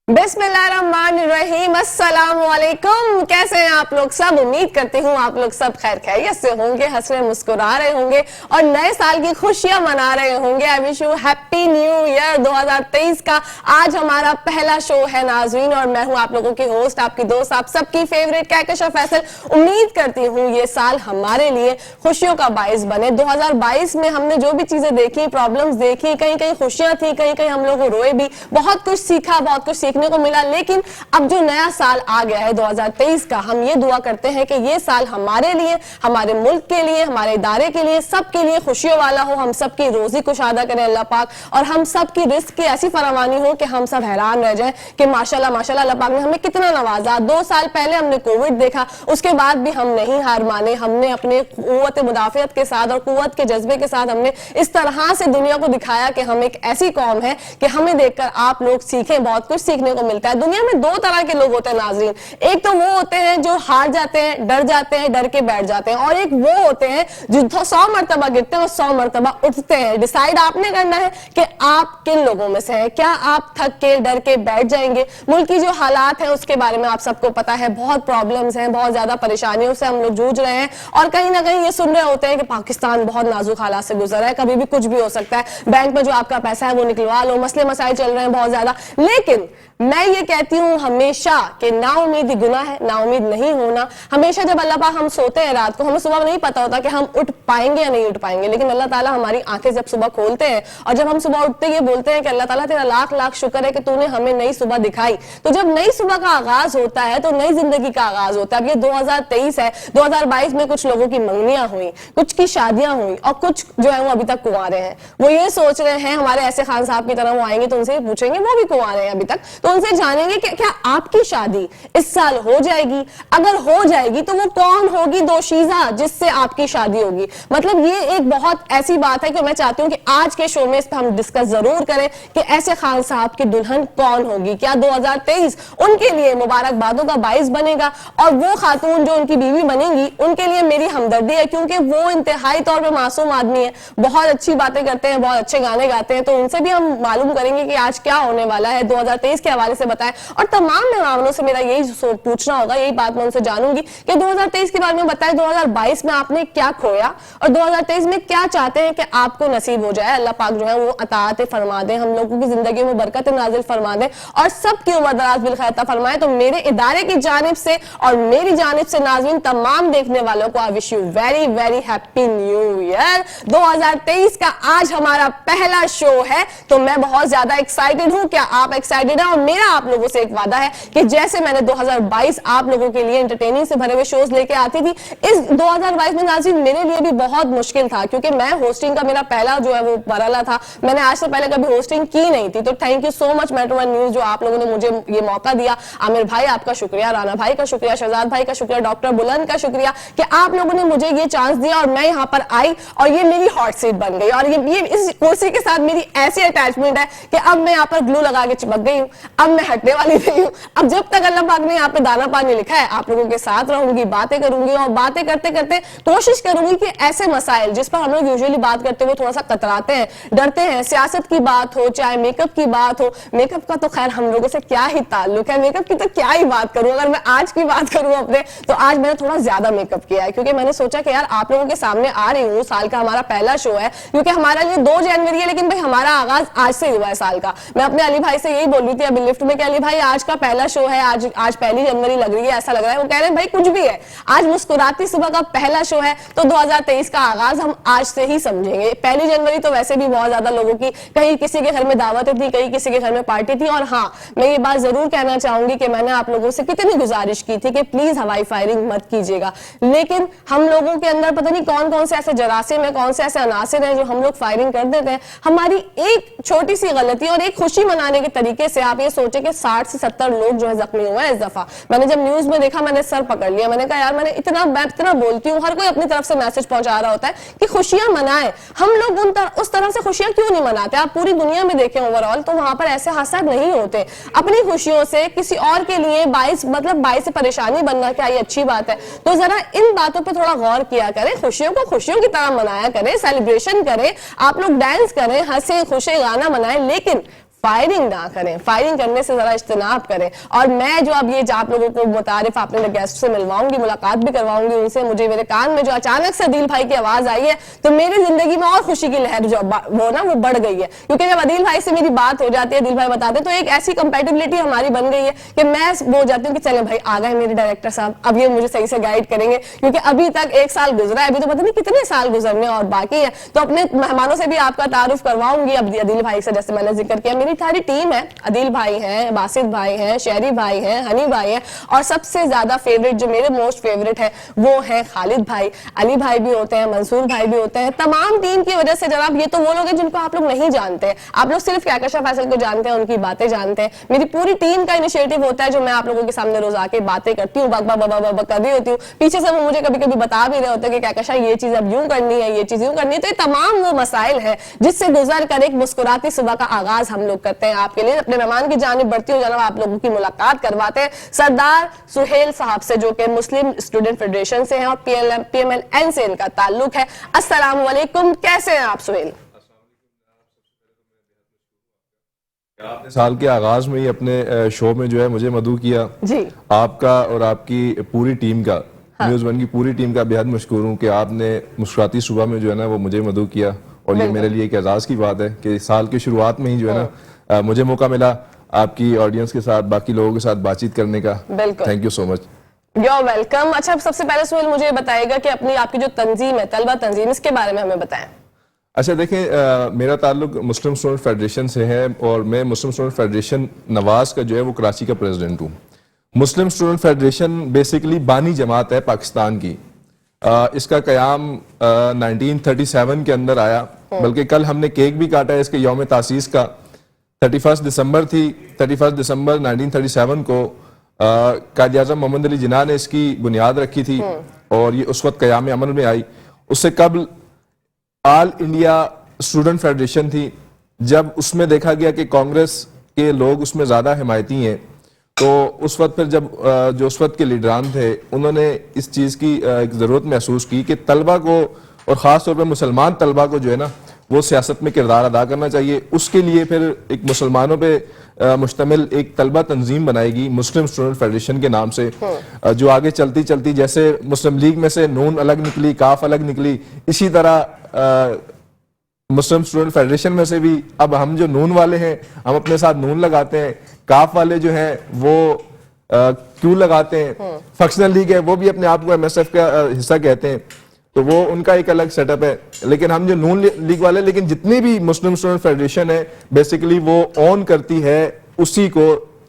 बिस्मिल्लाहिर्रहमानिर्रहीम, अस्सलाम वालेकुम। कैसे हैं आप लोग सब? उम्मीद करती हूँ आप लोग सब खैर खैरियत से होंगे, हंस रहे मुस्कुरा रहे होंगे और नए साल की खुशियां मना रहे होंगे। I wish you happy new year 2023 का आज हमारा पहला शो है नाज़रीन, और मैं हूँ आप लोगों की होस्ट, आपकी दोस्त, आप सबकी फेवरेट कहकशा फैसल। उम्मीद करती हूँ ये साल हमारे लिए खुशियों का बाइस बने। 2022 में हमने जो भी चीजें देखी, प्रॉब्लम्स देखी, कहीं कहीं खुशियां थी, कहीं कहीं हम लोग रोए भी, बहुत कुछ सीखा, बहुत कुछ सीखने को मिला। लेकिन अब जो नया साल आ गया है 2023 का, हम ये दुआ करते हैं कि ये साल हमारे लिए, हमारे मुल्क के लिए, हमारे इदारे के लिए, सबके लिए खुशियों वाला हो। हम सबकी रोजी कुशादा करे अल्लाह पाक, और हम सबकी रिस्क की ऐसी फरावानी हो कि हम सब हैरान रह जाएं कि माशाल्लाह माशाल्लाह अल्लाह पाक ने हमें कितना नवाजा। 2 साल पहले हमने कोविड देखा, उसके बाद भी हम नहीं हार माने। हमने अपने कुव्वत मुदाफियत के साथ और कुव्वत के जज्बे के साथ हमने इस तरह से दुनिया को दिखाया कि हम एक ऐसी कौम है कि हमें देखकर आप लोग सीखें, बहुत कुछ सीखने को मिलता है। दुनिया में 2 तरह के लोग होते हैं नाज़रीन, एक तो वो होते हैं जो हार जाते हैं, डर जाते हैं, डर के बैठ जाते हैं, और एक वो होते हैं जो 100 मरतबा गिरते हैं और 100 मरतबा उठते हैं। डिसाइड आपने करना है कि आप किन लोगों में से हैं। क्या आप थक के डर के बैठ जाएंगे? मुल्क की जो हालात है उसके बारे में आप सबको पता है, बहुत प्रॉब्लम्स हैं, बहुत ज्यादा परेशानियों से हम लोग जूझ रहे हैं, और कहीं ना कहीं ये सुन रहे होते हैं कि पाकिस्तान बहुत नाजुक हालात से गुजर रहा है, कभी भी कुछ भी हो सकता है, बैंक में जो आपका पैसा है वो निकलवा लो, मसले मसाइल चल रहे हैं बहुत ज्यादा। लेकिन मैं ये कहती हूँ हमेशा कि नाउम्मीदी गुनाह है, नाउम्मीद नहीं होना। हमेशा जब अल्लाह पाक हम सोते हैं रात को, हमें सुबह नहीं पता होता कि हम उठ पाएंगे या नहीं उठ पाएंगे, लेकिन अल्लाह ताला हमारी आंखें जब सुबह खोलते हैं और जब हम सुबह उठते ये बोलते हैं कि अल्लाह ताला तेरा लाख लाख शुक्र है कि तूने हमें नई सुबह दिखाई। तो जब नई सुबह का आगाज होता है तो नई जिंदगी का आगाज होता है। अब ये 2023 है, 2022 में कुछ लोगों की मंगनियां हुई, कुछ की शादियां हुई, और कुछ जो है वो अभी तक कुंवारे हैं। वो ये सोच रहे हैं हमारे ऐसे खान साहब की तरह वो आएंगे तो उनसे पूछेंगे, वो भी कुंवारे हैं अभी तक, तो उनसे जानेंगे कि क्या आपकी शादी इस साल हो जाएगी? अगर हो जाएगी तो वो कौन होगी दोशीज़ा जिससे आपकी शादी होगी? मतलब ये एक बहुत ऐसी बात है कि मैं चाहती हूँ कि आज के शो में इस पर हम डिस्कस जरूर करें कि ऐसे खान साहब की दुल्हन कौन होगी। क्या 2023 उनके लिए मुबारकबादों का बाइस बनेगा? और वो खातून जो उनकी बीवी बनेगी उनके लिए मेरी हमदर्दी है, क्योंकि वो इंतहाई तौर पर मासूम आदमी है, बहुत अच्छी बातें करते हैं, बहुत अच्छे गाने गाते हैं। तो उनसे भी हम मालूम करेंगे कि आज क्या होने वाला है 2023 के हवाले से बताएं। और तमाम मेहमानों से मेरा यही पूछना होगा, यही बात मैं उनसे जानूंगी कि 2023 के बारे में बताएं, 2022 में आपने क्या खोया और 2023 में क्या चाहते हैं कि आपको नसीब हो जाए। अल्लाह पाक जो है वो अताअत फरमा दे, हम लोगों की जिंदगी में बरकत नाजिल फरमा दे और सबकी उम्र दराज बिल खैर अता फरमाए। तो मेरे इदारे की जानिब से और मेरी जानिब से नाज़रीन तमाम देखने वालों को I wish you very very happy new year. 2023 का आज हमारा पहला शो है, तो मैं बहुत ज्यादा एक्साइटेड हूं। क्या आप एक्साइटेड हैं? और मेरा आप लोगों से एक वादा है कि जैसे मैंने 2022 आप लोगों के लिए एंटरटेनिंग से भरे हुए शोज लेके आती थी, इस 2022 में नाज़रीन मेरे लिए भी बहुत मुश्किल था, क्योंकि मैं होस्टिंग का मेरा पहला जो है वो मरहला था। मैंने आज से पहले कभी होस्टिंग की नहीं थी। तो thank you so much metro one news जो आप लोगों ने मुझे ये मौका दिया। आमिर भाई आपका शुक्रिया, राना भाई का शुक्रिया, शहजाद भाई का शुक्रिया, डॉक्टर बुलंद का शुक्रिया कि आप लोगों ने मुझे ये चांस दिया और मैं यहाँ पर आई और ये मेरी हॉट सीट बन गई। और ये इस कुर्सी के साथ मेरी ऐसी अटैचमेंट है कि अब मैं यहाँ पर ग्लू लगा के चिपक गई हूँ, अब मैं हटने वाली नहीं हूँ। अब जब तक अल्लाह पाक ने यहाँ पे दाना पानी लिखा है, आप लोगों के साथ रहूंगी, बातें करूंगी, और बातें करते करते कोशिश करूंगी कि ऐसे मसाइल जिस पर हम लोग यूजुअली बात करते हुए थोड़ा सा कतराते हैं, डरते हैं, सियासत की बात हो, चाहे मेकअप की बात हो। मेकअप का तो खैर हम लोगों से क्या ही ताल्लुक है, मेकअप की तो क्या ही बात करूं। अगर मैं आज की बात करूं अपने, तो आज मैंने थोड़ा ज्यादा मेकअप किया है, क्योंकि मैंने सोचा कि यार आप लोगों के सामने आ रही हूँ, साल का हमारा पहला शो है, क्योंकि हमारा लिए 2 जनवरी है, लेकिन भाई हमारा आगाज आज से हुआ है साल का। मैं अपने अली भाई से यही बोल रही थी अभी लिफ्ट में कि अली भाई आज का पहला शो है, आज पहली जनवरी लग रही है, ऐसा लग रहा है। वो कह रहे हैं भाई कुछ भी है, आज मुस्कुराती सुबह का पहला शो है, तो 2023 का आगाज हम आज से ही समझेंगे। पहली जनवरी तो वैसे भी बहुत ज्यादा लोगों की, कहीं किसी के घर में दावतें थी, कहीं किसी के घर में पार्टी थी। और हाँ, मैं ये बात जरूर कहना चाहूंगी कि मैंने आप लोगों से कितनी गुजारिश की थी कि प्लीज हवाई फायरिंग मत कीजिएगा, लेकिन हम लोगों के अंदर पता नहीं कौन कौन से ऐसे जरासीम है, कौन से ऐसे अनासिर हैं जो हम लोग फायरिंग कर देते हैं। हमारी एक छोटी सी गलती और एक खुशी मनाने के तरीके से आप ये सोचे कि 60 से 70 लोग जो है जख्मी हुए हैं इस दफा। मैंने जब न्यूज में देखा मैंने सर पकड़ लिया, मैंने कहा यार मैं इतना बोलती हूँ, हर कोई अपनी तरफ से मैसेज पहुंचा रहा होता है कि खुशियां मनाएं, हम लोग उस तरह से खुशियां क्यों नहीं मनाते? आप पूरी दुनिया में देखें ओवरऑल तो वहां पर ऐसे हादसे नहीं होते। अपनी खुशियों से किसी और के लिए बाइस से परेशानी बनना क्या ये अच्छी बात है? तो जरा इन बातों पर थोड़ा गौर किया करें, खुशियों को खुशियों की तरह मनाया करें, सेलिब्रेशन करें, आप लोग डांस करें, हंसे खुशे गाना मनाएं, लेकिन फायरिंग ना करें, फायरिंग करने से जरा इज्तनाब करें। और मैं जो अब ये आप लोगों को मुतारिफ आपने गेस्ट से मिलवाऊंगी, मुलाकात भी करवाऊंगी उनसे, मुझे मेरे कान में जो अचानक से अदील भाई की आवाज आई है तो मेरी जिंदगी में और खुशी की लहर जो वो बढ़ गई है, क्योंकि जब अदील भाई से मेरी बात हो जाती है, अदील भाई बताते हैं, तो एक ऐसी कंपेटिबिलिटी हमारी बन गई है कि मैं वो जाती हूँ कि चले भाई आ गए मेरे डायरेक्टर साहब, अब ये मुझे सही से गाइड करेंगे, क्योंकि अभी तक 1 साल गुजरा है, अभी तो पता नहीं कितने साल गुजरने और बाकी है। तो अपने मेहमानों से भी आपका तारुफ करवाऊंगी। अब अदील भाई से जैसे मैंने जिक्र किया, मेरी सारी टीम है, अदील भाई हैं, बासित भाई हैं, शहरी भाई हैं, हनी भाई हैं, और सबसे ज्यादा फेवरेट जो मेरे मोस्ट फेवरेट है वो है खालिद भाई, अली भाई भी होते हैं, मंसूर भाई भी होते हैं। तमाम टीम की वजह से जनाब ये तो वो लोग हैं जिनको आप लोग नहीं जानते, आप लोग सिर्फ कहकशा फैसल को जानते हैं, उनकी बातें जानते हैं। मेरी पूरी टीम का इनिशिएटिव होता है जो मैं आप लोगों के सामने रोज आके बातें करती हूँ, बक कर रही होती हूँ, पीछे से वो मुझे कभी कभी बता भी रहे होते हैं कि कहकशा ये चीज अब यूं करनी है, ये चीज यूं करनी है। तो ये तमाम वो मसाइल है जिससे गुजर कर एक मुस्कुराती सुबह का आगाज हम लोग करते हैं आपके लिए। अपने मेहमान की जानिब बढ़ती हूँ, जनाब आप लोगों की मुलाकात करवाते हैं सरदार सुहेल साहब से, जो कि मुस्लिम स्टूडेंट फेडरेशन से हैं और PMLN से इनका ताल्लुक है। अस्सलाम वालेकुम, कैसे हैं आप सुहेल? आपने साल के आगाज में ही अपने शो में जो है मुझे मदऊ किया जी, आपका और आपकी पूरी टीम का, न्यूज़ वन की पूरी टीम का बेहद मशकूर हूँ कि आपने मुस्कुराती सुबह में जो है ना वो मुझे मदऊ किया, और ये मेरे लिए एक एजाज की बात है कि साल की शुरुआत में ही जो है ना मुझे मौका मिला आपकी ऑडियंस के साथ, बाकी लोगों के साथ बातचीत करने का। Thank you so much. You're welcome। अच्छा, सबसे पहले सुहेल मुझे बताएगा कि अपनी आपकी जो तंजीम है, तलबा तंजीम, इसके बारे में हमें बताएं। अच्छा देखें, मेरा ताल्लुक मुस्लिम स्टूडेंट फेडरेशन से है और मैं मुस्लिम स्टूडेंट फेडरेशन नवाज का जो है वो कराची का प्रेसिडेंट हूँ। मुस्लिम स्टूडेंट फेडरेशन बेसिकली बानी जमात है पाकिस्तान की। इसका क़याम 1937 के अंदर आया, बल्कि कल हमने केक भी काटा है इसके यौम तासीस का। 31 दिसंबर थी, 31 दिसंबर 1937 को कायद आज़म मोहम्मद अली जिन्ना ने इसकी बुनियाद रखी थी और ये उस वक्त क़याम अमल में आई। उससे कबल ऑल इंडिया स्टूडेंट फेडरेशन थी। जब उसमें देखा गया कि कांग्रेस के लोग उसमें ज़्यादा हिमायती हैं, तो उस वक्त फिर जब जो उस वक्त के लीडरान थे उन्होंने इस चीज़ की एक ज़रूरत महसूस की कि तलबा को और ख़ास तौर पर मुसलमान तलबा को जो है ना वो सियासत में किरदार अदा करना चाहिए। उसके लिए फिर एक मुसलमानों पे मुश्तमिल एक तलबा तंजीम बनाएगी मुस्लिम स्टूडेंट फेडरेशन के नाम से, जो आगे चलती चलती जैसे मुस्लिम लीग में से नून अलग निकली, काफ अलग निकली, इसी तरह मुस्लिम स्टूडेंट फेडरेशन में से भी अब हम जो नून वाले हैं हम अपने साथ नून लगाते हैं, काफ वाले जो हैं वो क्यों लगाते हैं, फंक्शनल लीग है वो भी अपने आप को MSF का हिस्सा कहते हैं, तो वो उनका एक अलग सेटअप है। लेकिन हम जो नून लीग वाले, लेकिन जितनी भी मुस्लिम स्टूडेंट फेडरेशन है बेसिकली वो ऑन करती है उसी को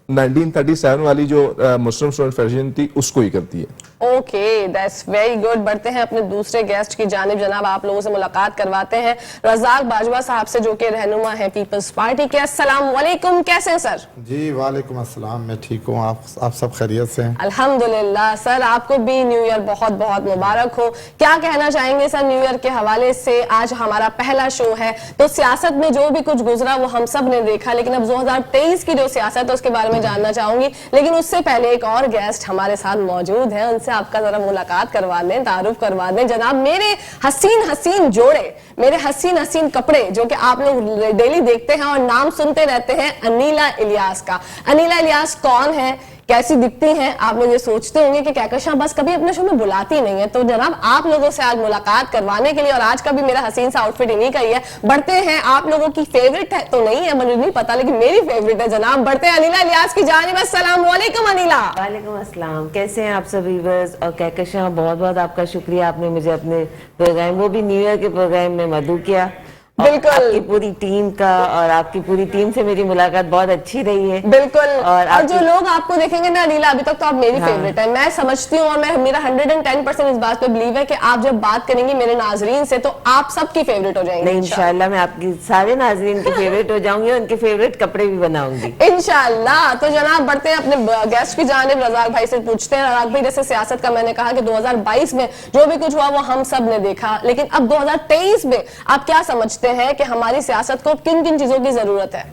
1937 वाली जो मुस्लिम स्टूडेंट फेडरेशन थी उसको ही करती है। Okay, that's very good. बढ़ते हैं अपने दूसरे गेस्ट की जानिब, जनाब आप लोगों से मुलाकात करवाते हैं रज़ाक बाजवा साहब से, जो कि रहनुमा है पीपल्स पार्टी के। अस्सलाम वालेकुम, कैसे हैं सर? जी वालेकुम अस्सलाम, मैं ठीक हूँ, आप सब खैरियत से हैं? अल्हम्दुलिल्लाह। सर आपको भी न्यू ईयर बहुत बहुत मुबारक हो। क्या कहना चाहेंगे सर न्यू ईयर के हवाले से? आज हमारा पहला शो है, तो सियासत में जो भी कुछ गुजरा वो हम सब ने देखा, लेकिन अब 2023 की जो सियासत है उसके बारे में जानना चाहूंगी। लेकिन उससे पहले एक और गेस्ट हमारे साथ मौजूद है, उनसे आपका जरा मुलाकात करवा दें, तारुफ करवा दें। जनाब मेरे हसीन हसीन जोड़े, मेरे हसीन हसीन कपड़े, जो कि आप लोग डेली देखते हैं और नाम सुनते रहते हैं, अनीला इलियास का। अनीला इलियास कौन है, कैसी दिखती हैं? आप लोग ये सोचते होंगे कि कहकशा बस कभी अपने शो में बुलाती नहीं है, तो जनाब आप लोगों से आज मुलाकात करवाने के लिए, और आज का भी मेरा हसीन सा आउटफिट इन्हीं का ही है। बढ़ते हैं, आप लोगों की फेवरेट है तो नहीं है मुझे नहीं पता, लेकिन मेरी फेवरेट है जनाब। बढ़ते हैं अनीला इलियास की जानिब। अस्सलाम वालेकुम अनीला। वालेकुम अस्सलाम, कैसे हैं आप सब व्यूअर्स? और कहकशा बहुत बहुत आपका शुक्रिया, आपने मुझे अपने प्रोग्राम, वो भी न्यू ईयर के प्रोग्राम में मदऊ किया। बिल्कुल, आपकी पूरी टीम का और आपकी पूरी टीम से मेरी मुलाकात बहुत अच्छी रही है। बिल्कुल, और जो लोग आपको देखेंगे ना अनीला, अभी तक तो आप मेरी फेवरेट है, मैं समझती हूँ, और मैं मेरा 110% इस बात पे बिलीव है कि आप जब बात करेंगे मेरे नाजरीन से तो आप सबकी फेवरेट हो जाएंगे। इंशाल्लाह मैं आपकी सारे नाजरीन की फेवरेट हो जाऊंगी और उनके फेवरेट कपड़े भी बनाऊंगी इंशाल्लाह। तो जनाब बढ़ते हैं अपने गेस्ट की जानिब, रज़ाक भाई से पूछते हैं। रज़ाक भाई, जैसे सियासत का मैंने कहा कि 2022 में जो भी कुछ हुआ वो हम सब ने देखा, लेकिन अब 2023 में आप क्या समझते हैं कि हमारी सियासत को किन किन चीजों की जरूरत है?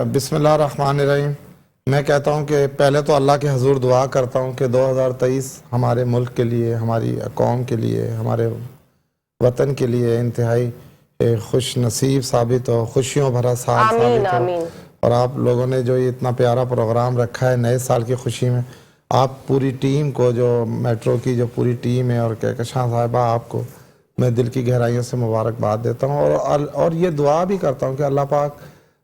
बिस्मिल्लाहिर्रहमानिर्रहीम। मैं कहता हूं कि पहले तो अल्लाह के हुजूर दुआ करता हूं कि 2023 हमारे मुल्क के लिए, हमारी कौम के लिए, हमारे वतन के लिए इंतहाई खुश नसीब साबित हो, खुशियों भरा साल साबित हो। اور آپ لوگوں نے جو یہ اتنا پیارا پروگرام رکھا ہے نئے سال کی خوشی میں، آپ پوری ٹیم کو، جو میٹرو کی جو پوری ٹیم ہے، اور کہکشاں صاحبہ آپ کو میں دل کی گہرائیوں سے مبارکباد دیتا ہوں، اور یہ دعا بھی کرتا ہوں کہ اللہ پاک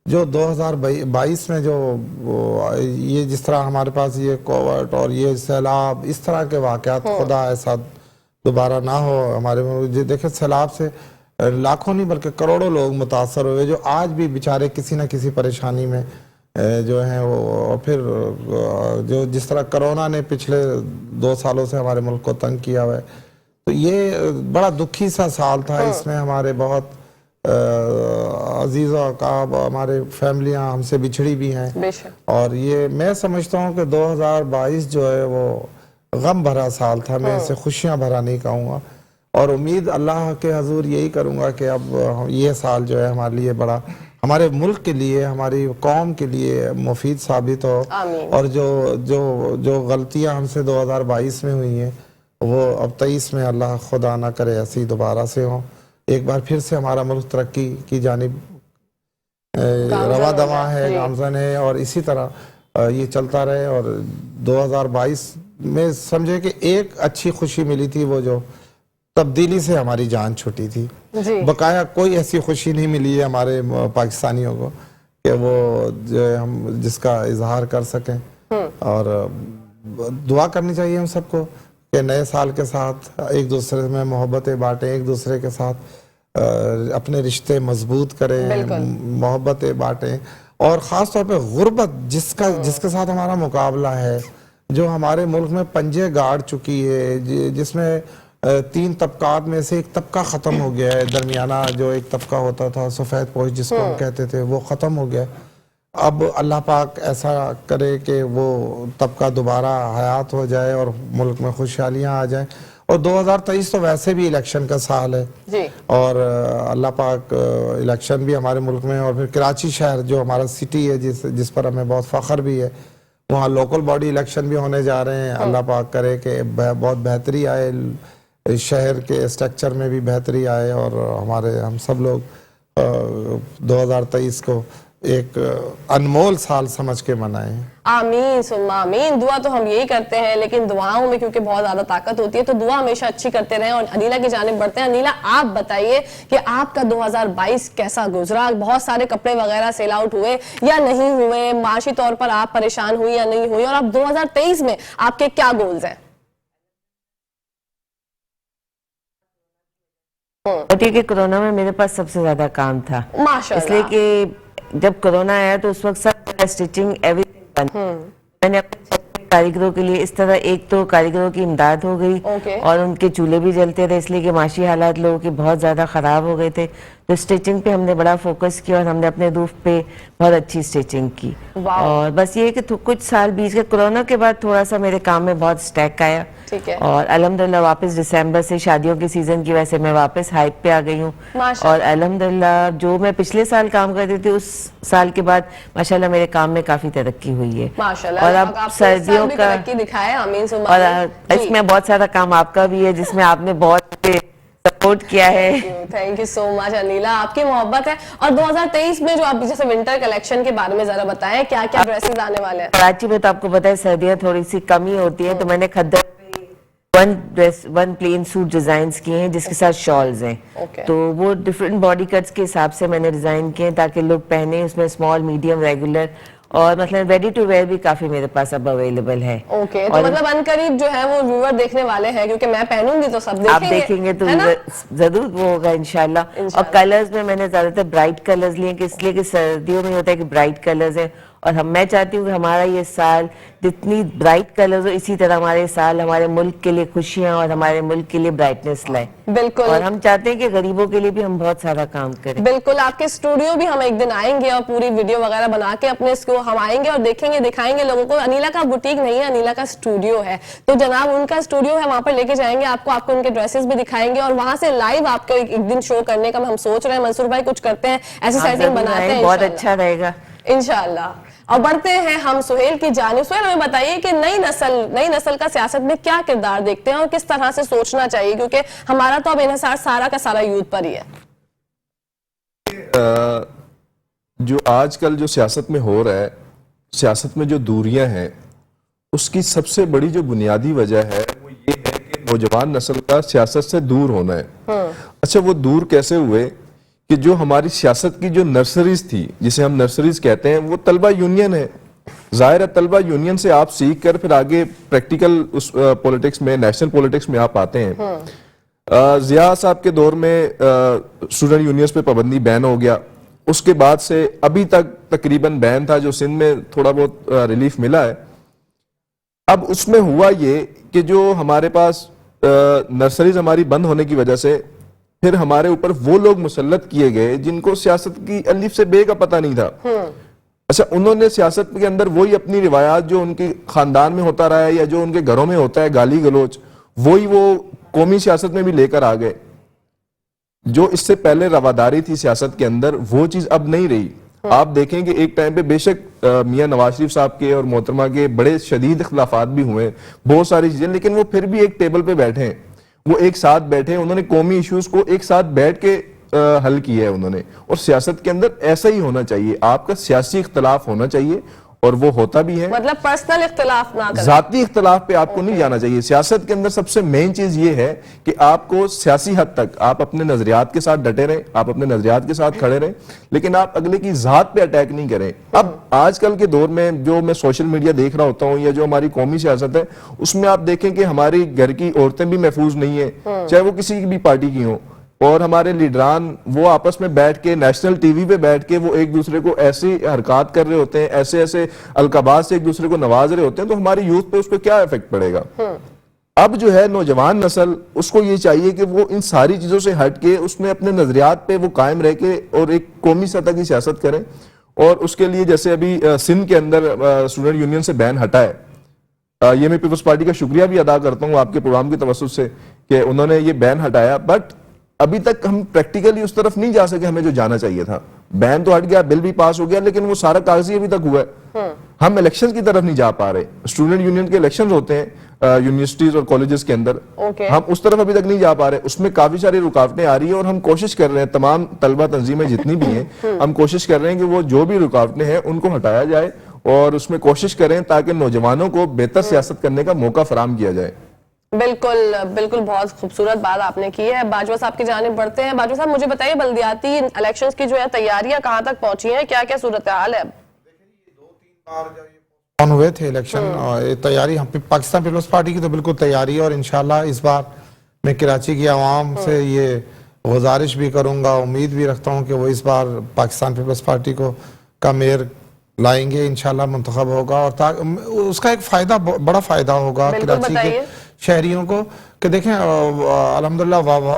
جو 2022 میں جو یہ جس طرح ہمارے پاس یہ کووڈ اور یہ سیلاب اس طرح کے واقعات خدا ایسا دوبارہ نہ ہو ہمارے ملک۔ دیکھیں سیلاب سے لاکھوں نہیں بلکہ کروڑوں لوگ متاثر ہوئے، جو آج بھی بیچارے کسی نہ کسی پریشانی میں جو ہیں وہ، پھر جو جس طرح کرونا نے پچھلے 2 سالوں سے ہمارے ملک کو تنگ کیا ہوا ہے، تو یہ بڑا دکھی سا سال تھا۔ اس میں ہمارے بہت عزیز و اقارب، ہمارے فیملیاں ہم سے بچھڑی بھی ہیں، اور یہ میں سمجھتا ہوں کہ 2022 جو ہے وہ غم بھرا سال تھا، میں اسے خوشیاں بھرا نہیں کہوں گا، اور امید اللہ کے حضور یہی کروں گا کہ اب یہ سال جو ہے ہمارے لیے بڑا، ہمارے ملک کے لیے، ہماری قوم کے لیے مفید ثابت ہو، اور جو غلطیاں ہم سے 2022 میں ہوئی ہیں وہ اب 23 میں اللہ خدا نہ کرے ایسی دوبارہ سے ہوں، ایک بار پھر سے ہمارا ملک ترقی کی جانب رواں دواں ہے، گامزن ہے، اور اسی طرح یہ چلتا رہے۔ اور 2022 میں سمجھے کہ ایک اچھی خوشی ملی تھی، وہ جو تبدیلی سے ہماری جان چھوٹی تھی، بقایا کوئی ایسی خوشی نہیں ملی ہے ہمارے پاکستانیوں کو کہ وہ جو ہم جس کا اظہار کر سکیں، اور دعا کرنی چاہیے ہم سب کو کہ نئے سال کے ساتھ ایک دوسرے میں محبتیں بانٹیں، ایک دوسرے کے ساتھ اپنے رشتے مضبوط کریں، محبتیں بانٹیں، اور خاص طور پہ غربت جس کے ساتھ ہمارا مقابلہ ہے، جو ہمارے ملک میں پنجے گاڑ چکی ہے، جس میں 3 طبقات میں سے ایک طبقہ ختم ہو گیا ہے، درمیانہ جو ایک طبقہ ہوتا تھا سفید پوش جس کو ہم کہتے تھے، وہ ختم ہو گیا۔ اب اللہ پاک ایسا کرے کہ وہ طبقہ دوبارہ حیات ہو جائے اور ملک میں خوشحالیاں آ جائیں، اور 2023 تو ویسے بھی الیکشن کا سال ہے، اور اللہ پاک الیکشن بھی ہمارے ملک میں، اور پھر کراچی شہر جو ہمارا سٹی ہے جس پر ہمیں بہت فخر بھی ہے، وہاں لوکل باڈی الیکشن بھی ہونے جا رہے ہیں۔ اللہ پاک کرے کہ بہت بہتری آئے، شہر کے اسٹرکچر میں بھی بہتری آئے، اور ہم سب لوگ 2023 کو ایک انمول سال سمجھ کے منائیں۔ آمین ثم آمین۔ دعا تو ہم یہی کرتے ہیں، لیکن دعاؤں میں کیونکہ بہت زیادہ طاقت ہوتی ہے تو دعا ہمیشہ اچھی کرتے رہیں، اور انیلا کی جانب بڑھتے ہیں۔ انیلا آپ بتائیے کہ آپ کا 2022 کیسا گزرا؟ بہت سارے کپڑے وغیرہ سیل آؤٹ ہوئے یا نہیں ہوئے؟ معاشی طور پر آپ پریشان ہوئی یا نہیں ہوئی؟ اور اب 2023 میں آپ کے کیا گولز ہیں؟ کہ کرونا میں میرے پاس سب سے زیادہ کام تھا، ماشاءاللہ، اس لیے کہ جب کرونا آیا تو اس وقت سب اسٹیچنگ ایوریتھنگ بند، میں نے اپنے کاریگروں کے لیے اس طرح، ایک تو کاریگروں کی امداد ہو گئی، اور ان کے چولہے بھی جلتے رہے، اس لیے کہ معاشی حالات لوگوں کے بہت زیادہ خراب ہو گئے تھے، تو اسٹیچنگ پہ ہم نے بڑا فوکس کیا، اور ہم نے اپنے روف پہ بہت اچھی اسٹیچنگ کی۔ اور بس یہ کہ کچھ سال بیچ کے کرونا کے بعد تھوڑا سا میرے کام میں بہت سٹیک آیا، اور الحمدللہ واپس دسمبر سے شادیوں کے سیزن کی وجہ سے میں واپس ہائپ پہ آ گئی ہوں، اور الحمدللہ جو میں پچھلے سال کام کرتی تھی اس سال کے بعد ماشاءاللہ میرے کام میں کافی ترقی ہوئی ہے، اور اب سردیوں کا اور اس میں بہت سارا کام آپ کا بھی ہے جس میں آپ نے بہت سپورٹ کیا ہے۔ تھینک یو سو مچ انیلا، آپ کی محبت ہے۔ اور 2023 میں جو آپ جیسے ونٹر کلیکشن کے بارے میں ذرا بتائیں، کیا کیا ڈریسز آنے والے ہیں؟ کراچی میں تو آپ کو پتا ہے سردیاں تھوڑی سی کمی ہوتی ہے، تو میں نے خدر ون پلین سوٹ ڈیزائنز کیے ہیں جس کے ساتھ شالز ہیں، تو وہ ڈفرینٹ باڈی کٹس کے حساب سے میں نے ڈیزائن کیے ہیں تاکہ لوگ پہنے، اس میں اسمال، میڈیم، ریگولر، اور مطلب ریڈی ٹو ویئر بھی کافی میرے پاس اب اویلیبل ہے۔ اوکے، تو مطلب ان قریب جو ہے وہ ویور دیکھنے والے ہیں، کیونکہ میں پہنوں گی تو سب دیکھیں گے، آپ دیکھیں گے تو ضرور وہ ہوگا انشاءاللہ۔ اور کلرز میں نے زیادہ تر برائٹ کلرز لیے ہیں، اس لیے کہ سردیوں میں ہوتا ہے کہ برائٹ کلرز ہیں، اور میں چاہتی ہوں کہ ہمارا یہ سال جتنی برائٹ کلرز ہو، اسی طرح ہمارے سال ہمارے ملک کے لیے خوشیاں اور ہمارے ملک کے لیے برائٹنس لائے۔ بالکل، اور ہم چاہتے ہیں کہ غریبوں کے لیے بھی ہم بہت سارا کام کریں۔ بالکل، آپ کے اسٹوڈیو بھی ہم ایک دن آئیں گے اور پوری ویڈیو وغیرہ بنا کے اپنے اس کو ہم آئیں گے اور دیکھیں گے، دکھائیں گے لوگوں کو۔ انیلا کا بوٹیک نہیں ہے، انیلا کا اسٹوڈیو ہے، تو جناب ان کا اسٹوڈیو ہے، وہاں پر لے کے جائیں گے آپ کو ان کے ڈریسز بھی دکھائیں گے، اور وہاں سے لائیو آپ کو ایک دن شو کرنے کا ہم سوچ رہے ہیں۔ منصور بھائی کچھ کرتے ہیں، ایسی سیٹنگ بناتے ہیں، بہت اچھا رہے گا انشاءاللہ۔ اور بڑھتے ہیں ہم سہیل کی جانب۔ سہیل ہمیں بتائیے کہ نئی نسل کا سیاست میں کیا کردار دیکھتے ہیں اور کس طرح سے سوچنا چاہیے، کیونکہ ہمارا تو اب انحصار سارا کا سارا یوتھ پر ہی ہے۔ جو آج کل جو سیاست میں ہو رہا ہے، سیاست میں جو دوریاں ہیں، اس کی سب سے بڑی جو بنیادی وجہ ہے وہ یہ ہے کہ نوجوان نسل کا سیاست سے دور ہونا ہے۔ اچھا، وہ دور کیسے ہوئے کہ جو ہماری سیاست کی جو نرسریز تھی، جسے ہم نرسریز کہتے ہیں، وہ طلبہ یونین ہے۔ ظاہر ہے طلبہ یونین سے آپ سیکھ کر پھر آگے پریکٹیکل پولیٹکس میں، نیشنل پولیٹکس میں آپ آتے ہیں۔ ضیاء صاحب کے دور میں اسٹوڈنٹ یونینز پہ پابندی بین ہو گیا، اس کے بعد سے ابھی تک تقریباً بین تھا، جو سندھ میں تھوڑا بہت ریلیف ملا ہے۔ اب اس میں ہوا یہ کہ جو ہمارے پاس نرسریز ہماری بند ہونے کی وجہ سے پھر ہمارے اوپر وہ لوگ مسلط کیے گئے جن کو سیاست کی الف سے بے کا پتہ نہیں تھا۔ اچھا، انہوں نے سیاست کے اندر وہی اپنی روایات جو ان کے خاندان میں ہوتا رہا ہے یا جو ان کے گھروں میں ہوتا ہے، گالی گلوچ، وہی وہ قومی سیاست میں بھی لے کر آ گئے۔ جو اس سے پہلے رواداری تھی سیاست کے اندر، وہ چیز اب نہیں رہی۔ آپ دیکھیں کہ ایک ٹائم پہ بے شک میاں نواز شریف صاحب کے اور محترمہ کے بڑے شدید اختلافات بھی ہوئے، بہت ساری چیزیں، لیکن وہ پھر بھی ایک ٹیبل پہ بیٹھے ہیں، وہ ایک ساتھ بیٹھے ہیں، انہوں نے قومی ایشوز کو ایک ساتھ بیٹھ کے حل کیا ہے انہوں نے۔ اور سیاست کے اندر ایسا ہی ہونا چاہیے، آپ کا سیاسی اختلاف ہونا چاہیے، اور وہ ہوتا بھی ہے۔ مطلب پرسنل اختلاف نہ کریں، ذاتی اختلاف پہ آپ کو نہیں جانا چاہیے۔ سیاست کے اندر سب سے مین چیز یہ ہے کہ آپ کو سیاسی حد تک آپ اپنے نظریات کے ساتھ ڈٹے رہیں، آپ اپنے نظریات کے ساتھ کھڑے رہیں، لیکن آپ اگلے کی ذات پہ اٹیک نہیں کریں۔ اب آج کل کے دور میں جو میں سوشل میڈیا دیکھ رہا ہوتا ہوں یا جو ہماری قومی سیاست ہے، اس میں آپ دیکھیں کہ ہماری گھر کی عورتیں بھی محفوظ نہیں ہیں، چاہے وہ کسی بھی پارٹی کی ہوں، اور ہمارے لیڈران وہ آپس میں بیٹھ کے نیشنل ٹی وی پہ بیٹھ کے وہ ایک دوسرے کو ایسی حرکات کر رہے ہوتے ہیں، ایسے ایسے القابات سے ایک دوسرے کو نواز رہے ہوتے ہیں، تو ہماری یوتھ پہ اس پہ کیا ایفیکٹ پڑے گا؟ اب جو ہے نوجوان نسل، اس کو یہ چاہیے کہ وہ ان ساری چیزوں سے ہٹ کے اس میں اپنے نظریات پہ وہ قائم رہ کے اور ایک قومی سطح کی سیاست کریں۔ اور اس کے لیے جیسے ابھی سندھ کے اندر اسٹوڈنٹ یونین سے بین ہٹا ہے، یہ میں پیپلز پارٹی کا شکریہ بھی ادا کرتا ہوں آپ کے پروگرام کی توسط سے کہ انہوں نے یہ بین ہٹایا، بٹ ابھی تک ہم پریکٹیکلی اس طرف نہیں جا سکے ہمیں جو جانا چاہیے تھا۔ بین تو ہٹ گیا، بل بھی پاس ہو گیا، لیکن وہ سارا کاغذی ابھی تک ہوا ہے۔ ہم الیکشن کی طرف نہیں جا پا رہے۔ اسٹوڈنٹ یونین کے الیکشنز ہوتے ہیں یونیورسٹیز اور کالجز کے اندر، ہم اس طرف ابھی تک نہیں جا پا رہے۔ اس میں کافی ساری رکاوٹیں آ رہی ہیں، اور ہم کوشش کر رہے ہیں، تمام طلبہ تنظیمیں جتنی بھی ہیں، ہم کوشش کر رہے ہیں کہ وہ جو بھی رکاوٹیں ہیں ان کو ہٹایا جائے، اور اس میں کوشش کریں تاکہ نوجوانوں کو بہتر سیاست کرنے کا موقع فراہم کیا جائے۔ بالکل بالکل، بہت خوبصورت بات آپ نے کی ہے۔ باجوہ صاحب کی جانب بڑھتے ہیں۔ باجوہ صاحب مجھے بتائیے، بلدیاتی الیکشنز کی جو ہے تیاریاں کہاں تک پہنچی ہیں، کیا کیا صورتحال ہے اب؟ ہوئے تھے الیکشن، تیاری ہم پاکستان پیپلز پارٹی کی تو بالکل تیاری ہے، اور انشاءاللہ اس بار میں کراچی کی عوام سے یہ گزارش بھی کروں گا، امید بھی رکھتا ہوں کہ وہ اس بار پاکستان پیپلز پارٹی کو کا میئر لائیں گے، انشاءاللہ منتخب ہوگا، اور اس کا ایک فائدہ، بڑا فائدہ ہوگا کراچی کے شہریوں کو کہ دیکھیں الحمدللہ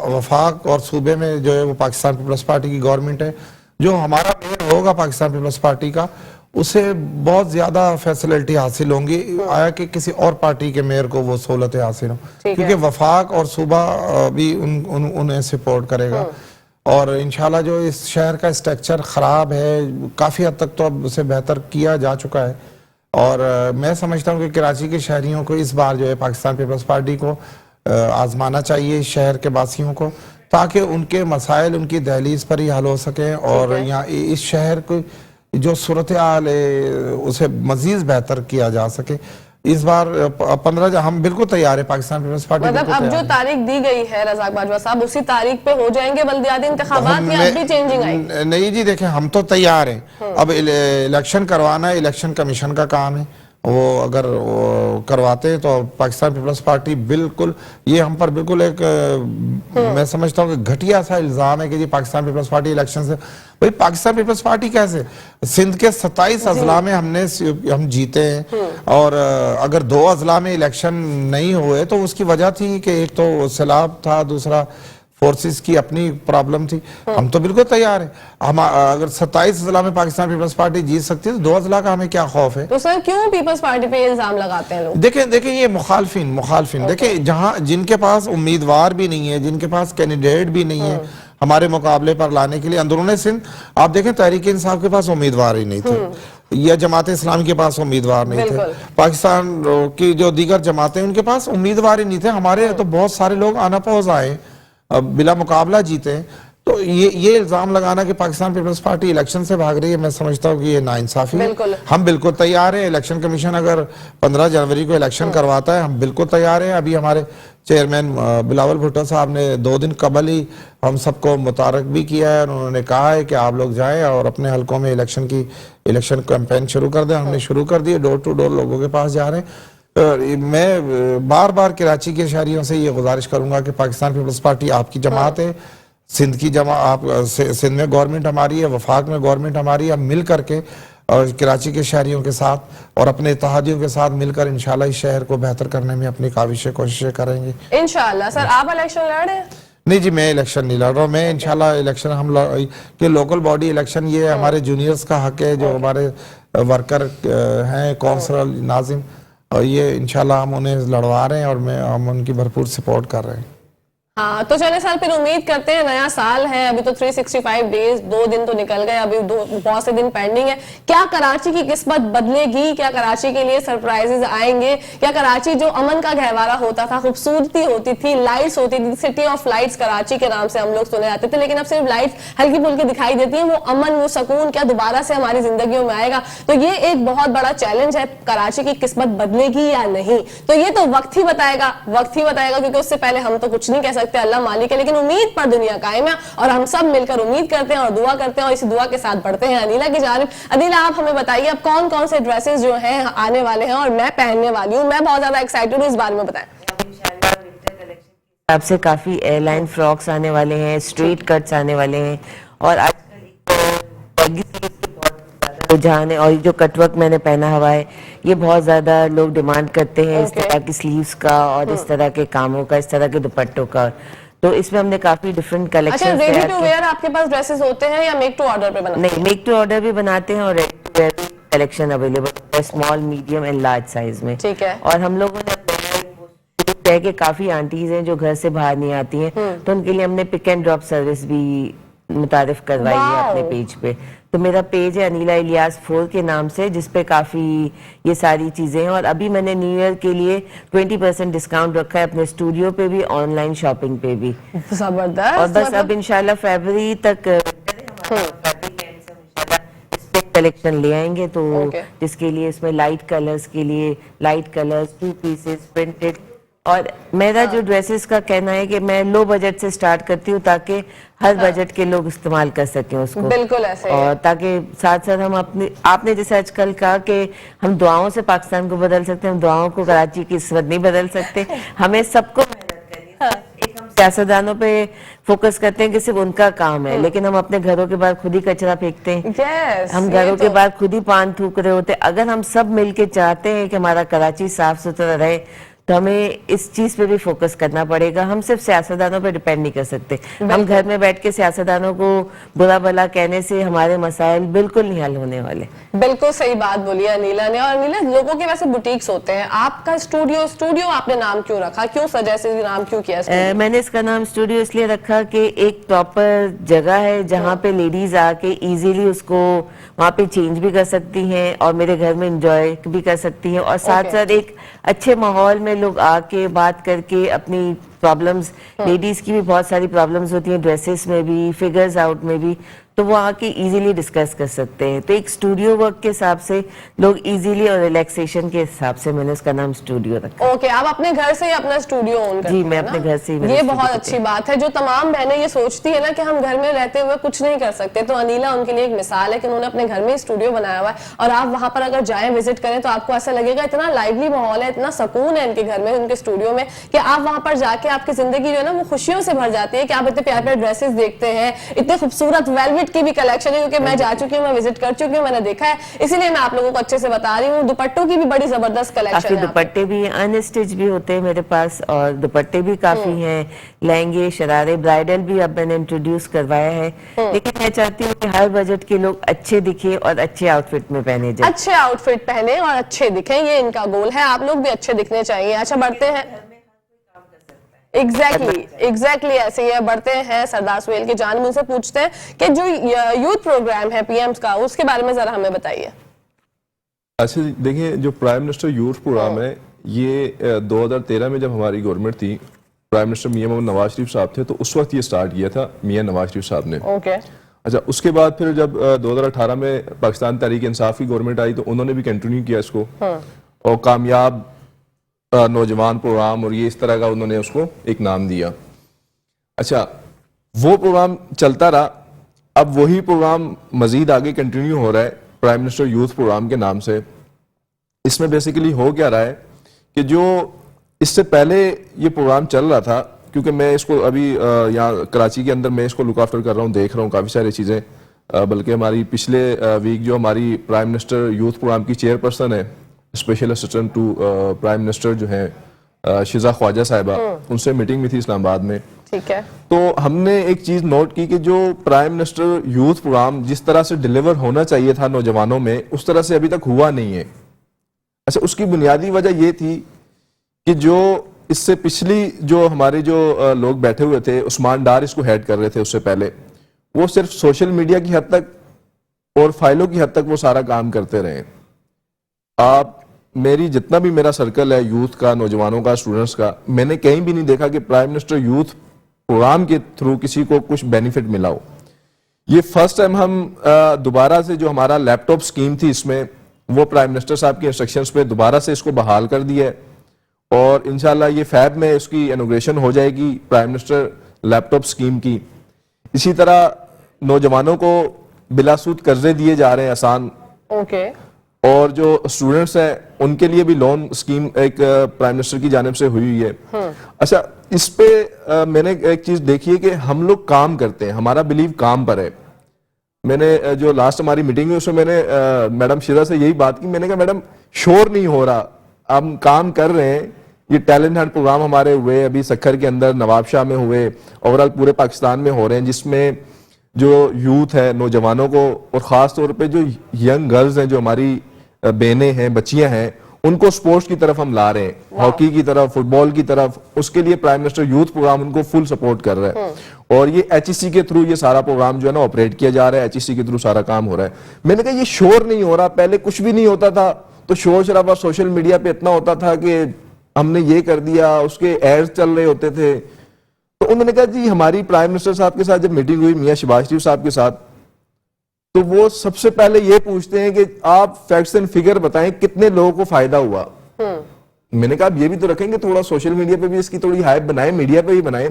وفاق اور صوبے میں جو ہے وہ پاکستان پیپلز پارٹی کی گورنمنٹ ہے، جو ہمارا میئر ہوگا پاکستان پیپلز پارٹی کا، اسے بہت زیادہ فیسلٹی حاصل ہوں گی آیا کہ کسی اور پارٹی کے میئر کو وہ سہولتیں حاصل ہوں، کیونکہ وفاق اور صوبہ بھی انہیں سپورٹ کرے گا، اور انشاءاللہ جو اس شہر کا اسٹرکچر خراب ہے کافی حد تک تو اب اسے بہتر کیا جا چکا ہے، اور میں سمجھتا ہوں کہ کراچی کے شہریوں کو اس بار جو ہے پاکستان پیپلز پارٹی کو آزمانا چاہیے، شہر کے باسیوں کو، تاکہ ان کے مسائل ان کی دہلیز پر ہی حل ہو سکیں، اور یہاں اس شہر کو جو صورتحال ہے اسے مزید بہتر کیا جا سکے۔ اس بار 15 ہم بالکل تیار ہے، پاکستان پیپلز پارٹی مطلب اب جو تاریخ دی گئی ہے رزاق باجوہ صاحب، اسی تاریخ پہ ہو جائیں گے بلدیاتی انتخابات، یا اب بھی چینجنگ آئی؟ نہیں جی، دیکھیں ہم تو تیار ہیں، اب الیکشن کروانا ہے، الیکشن کمیشن کا کام ہے، وہ اگر کرواتے ہیں تو پاکستان پیپلز پارٹی بالکل، یہ ہم پر بالکل ایک میں سمجھتا ہوں کہ گھٹیا سا الزام ہے کہ جی پاکستان پیپلز پارٹی الیکشن سے، بھئی پاکستان پیپلز پارٹی کیسے؟ سندھ کے 27 اضلاع میں ہم جیتے ہیں، اور اگر 2 اضلاع میں الیکشن نہیں ہوئے تو اس کی وجہ تھی کہ ایک تو سیلاب تھا، دوسرا فورسز کی اپنی پرابلم تھی۔ ہم تو بالکل تیار ہیں، ہم اگر 27 اضلاع میں پاکستان پیپلز پارٹی جیت سکتی ہے تو 2 اضلاع کا ہمیں کیا خوف ہے؟ تو سر کیوں پیپلز پارٹی پہ یہ الزام لگاتے ہیں لوگ؟ دیکھیں یہ مخالفین دیکھیں، جہاں جن کے پاس امیدوار بھی نہیں ہے، جن کے پاس کینڈیڈیٹ بھی نہیں ہے ہمارے مقابلے پر لانے کے لیے، اندرون سندھ آپ دیکھیں تحریک انصاف کے پاس امیدوار ہی نہیں تھے، یا جماعت اسلامی کے پاس امیدوار نہیں تھے، پاکستان کی جو دیگر جماعتیں ان کے پاس امیدوار ہی نہیں تھے، ہمارے تو بہت سارے لوگ آنا پوز آئے، بلا مقابلہ جیتے، तो ये इल्जाम लगाना कि पाकिस्तान पीपल्स पार्टी इलेक्शन से भाग रही है, मैं समझता हूँ कि ये नाइंसाफी है। हम बिल्कुल तैयार हैं, इलेक्शन कमीशन अगर 15 जनवरी को इलेक्शन करवाता है, हम बिल्कुल तैयार हैं। अभी हमारे चेयरमैन बिलावल भुट्टो साहब ने 2 दिन कबल ही हम सबको मुतारक भी किया है, उन्होंने कहा है कि आप लोग जाएं और अपने हलकों में इलेक्शन कैंपेन शुरू कर दें। हमने शुरू कर दिए, डोर टू डोर लोगों के पास जा रहे हैं। मैं बार बार कराची के शहरियों से ये गुजारिश करूंगा कि पाकिस्तान पीपल्स पार्टी आपकी जमात है, सिंध की आप सिंध में गवर्नमेंट हमारी है, वफाक में गवर्नमेंट हमारी है। हम मिल करके और कराची के शहरियों के साथ और अपने इत्तेहादियों के साथ मिलकर इंशाल्लाह इस शहर को बेहतर करने में अपनी कोशिशें करेंगे इंशाल्लाह। सर आप इलेक्शन लड़ रहे हैं? नहीं जी, मैं इलेक्शन नहीं लड़ रहा हूँ। मैं इंशाल्लाह इलेक्शन कि लोकल बॉडी इलेक्शन ये हमारे जूनियर्स का हक है, जो हमारे वर्कर हैं, कौंसलर नाजिम, और ये इंशाल्लाह हम उन्हें लड़वा रहे हैं और हम उनकी भरपूर सपोर्ट कर रहे हैं। हाँ, तो चले सर फिर उम्मीद करते हैं, नया साल है, अभी तो 365 डेज, 2 दिन तो निकल गए, अभी बहुत से दिन पेंडिंग है। क्या कराची की किस्मत बदलेगी? क्या कराची के लिए सरप्राइजेस आएंगे? क्या कराची जो अमन का गहवारा होता था, खूबसूरती होती थी, लाइट्स होती थी, सिटी ऑफ लाइट्स कराची के नाम से हम लोग सुने जाते थे, लेकिन अब सिर्फ लाइट्स हल्की फुल्की दिखाई देती है, वो अमन, वो सुकून क्या दोबारा से हमारी जिंदगियों में आएगा? तो ये एक बहुत बड़ा चैलेंज है, कराची की किस्मत बदलेगी या नहीं, तो ये तो वक्त ही बताएगा, क्योंकि उससे पहले हम तो कुछ नहीं कह सकते, अल्लाह मालिक है। लेकिन उम्मीद पर दुनिया कायम है और हम सब मिलकर उम्मीद करते हैं और दुआ करते हैं, और इसी दुआ के साथ बढ़ते हैं अनीला की जानिब। अनीला, आप हमें बताइए अब कौन कौन से ड्रेसेस जो हैं आने वाले हैं और मैं पहनने वाली हूँ, मैं बहुत ज्यादा एक्साइटेड हूँ, इस बारे में बताएं। आपसे काफी एयरलाइन फ्रॉक्स आने वाले हैं, स्ट्रेट कट्स आने वाले हैं, और रुझान है, और जो कटवर्क मैंने पहना हुआ है ये बहुत ज्यादा लोग डिमांड करते हैं, इस तरह की स्लीव्स का और इस तरह के कामों का, इस तरह के दुपट्टों का। तो इसमें हमने काफी डिफरेंट कलेक्शन। अच्छा, रेडी टू वेयर आपके पास ड्रेसेस होते हैं या मेक टू ऑर्डर पे बनाते हैं? नहीं, मेक टू ऑर्डर भी बनाते हैं और ready to wear collection available है, small, medium and large size में। ठीक है। और हम लोगों ने कह के काफी आंटीज हैं जो घर से बाहर नहीं आती हैं, तो उनके लिए हमने पिक एंड ड्रॉप सर्विस भी मुतारिफ करवाई है अपने पेज पे। तो मेरा पेज है अनीला इलियास 4 के नाम से, जिसपे काफी ये सारी चीजें हैं। और अभी मैंने न्यू ईयर के लिए 20% डिस्काउंट रखा है अपने स्टूडियो पे भी, ऑनलाइन शॉपिंग पे भी। जबरदस्त। और बस अब इंशाल्लाह फरवरी तक कलेक्शन ले आएंगे, तो जिसके लिए इसमें लाइट कलर्स के लिए लाइट कलर्स, 2 पीसेस प्रिंटेड। और मेरा जो ड्रेसेस का कहना है कि मैं लो बजट से स्टार्ट करती हूँ ताकि हर बजट के लोग इस्तेमाल कर सकें उसको। बिल्कुल ऐसे और ताकि साथ साथ हम आपने जैसे आजकल कहा कि हम दुआओं से पाकिस्तान को बदल सकते हैं, हम दुआओं को कराची की किस्मत नहीं बदल सकते, हमें सबको मेहनत करनी है। एक हम सियासतदानों पे फोकस करते हैं कि सिर्फ उनका काम है, लेकिन हम अपने घरों के बाहर खुद ही कचरा फेंकते हैं। हम घरों के बाहर खुद ही पान थूक रहे होते हैं। अगर हम सब मिलके चाहते हैं कि हमारा कराची साफ सुथरा रहे, तो हमें इस चीज पे भी फोकस करना पड़ेगा। हम सिर्फ सियासतदानों पे डिपेंड नहीं कर सकते। हम घर में बैठ के सियासतदानों को बुरा भला कहने से हमारे मसाइल बिल्कुल नहीं हल होने वाले। बिल्कुल सही बात बोली अनीला ने। और अनीला, लोगों के वैसे बुटीक्स होते हैं, आपका स्टूडियो आपने नाम क्यों रखा, क्यों सजा से नाम क्यों किया? मैंने इसका नाम स्टूडियो इसलिए रखा कि एक प्रॉपर जगह है जहाँ पे लेडीज आके इजीली उसको वहाँ पे चेंज भी कर सकती हैं और मेरे घर में एंजॉय भी कर सकती हैं, और साथ साथ एक अच्छे माहौल में लोग आके बात करके अपनी प्रॉब्लम्स, लेडीज की भी बहुत सारी प्रॉब्लम्स होती हैं ड्रेसेस में भी, फिगर्स आउट में भी, तो वो आके इजीली डिस्कस कर सकते हैं। तो एक स्टूडियो वर्क के हिसाब से लोग इजीली और रिलैक्सेशन के हिसाब से मैंने उसका नाम स्टूडियो रखा। ओके, आप अपने घर से ही अपना स्टूडियो ओन करते हैं? जी, मैं अपने घर से ही। ये बहुत अच्छी बात है। जो तमाम बहनें ये सोचती है ना कि हम घर में रहते हुए कुछ नहीं कर सकते, तो अनीला उनके लिए एक मिसाल है कि उन्होंने अपने घर में स्टूडियो बनाया हुआ है, और आप वहां पर अगर जाएं, विजिट करें, तो आपको ऐसा लगेगा इतना लाइवली माहौल है, इतना सुकून है इनके घर में, उनके स्टूडियो में, कि आप वहां पर जाके आपकी जिंदगी जो है ना वो खुशियों से भर जाती है कि आप इतने प्यारे प्यारे ड्रेसेस देखते हैं, इतने खूबसूरत वेलवेट की भी कलेक्शन है, क्योंकि मैं जा चुकी हूँ, मैं विजिट कर चुकी हूँ, मैंने देखा है, इसीलिए मैं आप लोगों को अच्छे से बता रही हूँ। दुपट्टों की भी बड़ी जबरदस्त कलेक्शन है। दुपट्टे भी अनस्टिच भी होते हैं मेरे पास, और दुपट्टे भी काफी हैं, लहंगे, शरारे, ब्राइडल भी अब मैंने इंट्रोड्यूस करवाया है। लेकिन मैं चाहती हूँ कि हर बजट के लोग अच्छे दिखे और अच्छे आउटफिट में पहने जाए, अच्छे आउटफिट पहने और अच्छे दिखें, ये इनका गोल है। आप लोग भी अच्छे दिखने चाहिए। अच्छा, बढ़ते हैं। एग्जैक्टली ऐसे ही है। बढ़ते हैं सरदार सुहेल की जान, मुझसे पूछते हैं कि जो यूथ प्रोग्राम है पीएम का, उसके बारे में जरा हमें बताइए। अच्छा, देखिए, जो प्राइम मिनिस्टर यूथ प्रोग्राम है, ये 2013 में जब हमारी गवर्नमेंट थी, پرائم منسٹر میاں محمد نواز شریف صاحب تھے تو اس وقت یہ سٹارٹ کیا تھا میاں نواز شریف صاحب نے. اچھا اس کے بعد پھر جب 2018 میں پاکستان تحریک انصاف کی گورنمنٹ آئی تو انہوں نے بھی کنٹینیو کیا اس کو, اور کامیاب نوجوان پروگرام اور یہ اس طرح کا انہوں نے اس کو ایک نام دیا. اچھا وہ پروگرام چلتا رہا, اب وہی پروگرام مزید آگے کنٹینیو ہو رہا ہے پرائم منسٹر یوتھ پروگرام کے نام سے. اس میں بیسیکلی ہو کیا رہا ہے کہ جو اس سے پہلے یہ پروگرام چل رہا تھا, کیونکہ میں اس کو ابھی یہاں کراچی کے اندر میں اس کو لک آفٹر کر رہا ہوں, دیکھ رہا ہوں کافی ساری چیزیں, بلکہ ہماری پچھلے ویک جو ہماری پرائم منسٹر یوتھ پروگرام کی چیئر پرسن ہے, special assistant to prime minister جو ہیں شزا خواجہ صاحبہ, ان سے میٹنگ بھی تھی اسلام آباد میں. ٹھیک ہے, تو ہم نے ایک چیز نوٹ کی کہ جو پرائم منسٹر یوتھ پروگرام جس طرح سے ڈیلیور ہونا چاہیے تھا نوجوانوں میں, اس طرح سے ابھی تک ہوا نہیں ہے. اچھا اس کی بنیادی وجہ یہ تھی کہ جو اس سے پچھلی جو ہمارے جو لوگ بیٹھے ہوئے تھے, عثمان ڈار اس کو ہیڈ کر رہے تھے اس سے پہلے, وہ صرف سوشل میڈیا کی حد تک اور فائلوں کی حد تک وہ سارا کام کرتے رہے. آپ میری جتنا بھی میرا سرکل ہے یوتھ کا, نوجوانوں کا, اسٹوڈنٹس کا, میں نے کہیں بھی نہیں دیکھا کہ پرائم منسٹر یوتھ پروگرام کے تھرو کسی کو کچھ بینیفٹ ملا ہو. یہ فرسٹ ٹائم ہم دوبارہ سے جو ہمارا لیپ ٹاپ اسکیم تھی اس میں, وہ پرائم منسٹر صاحب کی انسٹرکشنز پہ دوبارہ سے اس کو بحال کر دیا ہے, اور انشاءاللہ یہ فیب میں اس کی انوگریشن ہو جائے گی پرائم منسٹر لیپ ٹاپ اسکیم کی. اسی طرح نوجوانوں کو بلا سود قرضے دیے جا رہے ہیں آسان, اور جو اسٹوڈنٹس ہیں ان کے لیے بھی لون اسکیم ایک پرائم منسٹر کی جانب سے ہوئی ہے. اچھا اس پہ میں نے ایک چیز دیکھی ہے کہ ہم لوگ کام کرتے ہیں, ہمارا بلیو کام پر ہے. میں نے جو لاسٹ ہماری میٹنگ ہوئی اس میں نے میڈم شیرا سے یہی بات کی, میں نے کہا میڈم شور نہیں ہو رہا, ہم کام کر رہے ہیں. یہ ٹیلنٹ ہنٹ پروگرام ہمارے ہوئے ابھی سکھر کے اندر, نواب شاہ میں ہوئے, اوورال پورے پاکستان میں ہو رہے ہیں, جس میں جو یوتھ ہے, نوجوانوں کو, اور خاص طور پہ جو ینگ گرلز ہیں, جو ہماری بہنیں ہیں, بچیاں ہیں, ان کو سپورٹس کی طرف ہم لا رہے ہیں, ہاکی کی طرف, فٹ بال کی طرف. اس کے لیے پرائم منسٹر یوتھ پروگرام ان کو فل سپورٹ کر رہا ہے, اور یہ ایچ ای سی کے تھرو یہ سارا پروگرام جو ہے نا آپریٹ کیا جا رہا ہے, ایچ ای سی کے تھرو سارا کام ہو رہا ہے. میں نے کہا یہ شور نہیں ہو رہا, پہلے کچھ بھی نہیں ہوتا تھا تو شور شرابہ سوشل میڈیا پہ اتنا ہوتا تھا کہ ہم نے یہ کر دیا, اس کے ایڈز چل رہے ہوتے تھے. تو انہوں نے کہا جی ہماری پرائم منسٹر صاحب کے ساتھ جب میٹنگ ہوئی میاں شہباز شریف صاحب کے ساتھ, تو وہ سب سے پہلے یہ پوچھتے ہیں کہ آپ فیکٹس اینڈ فگر بتائیں کتنے لوگوں کو فائدہ ہوا. میں نے کہا اب یہ بھی تو رکھیں گے تھوڑا سوشل میڈیا پہ بھی اس کی تھوڑی ہائپ بنائیں, میڈیا پہ بھی بنائیں.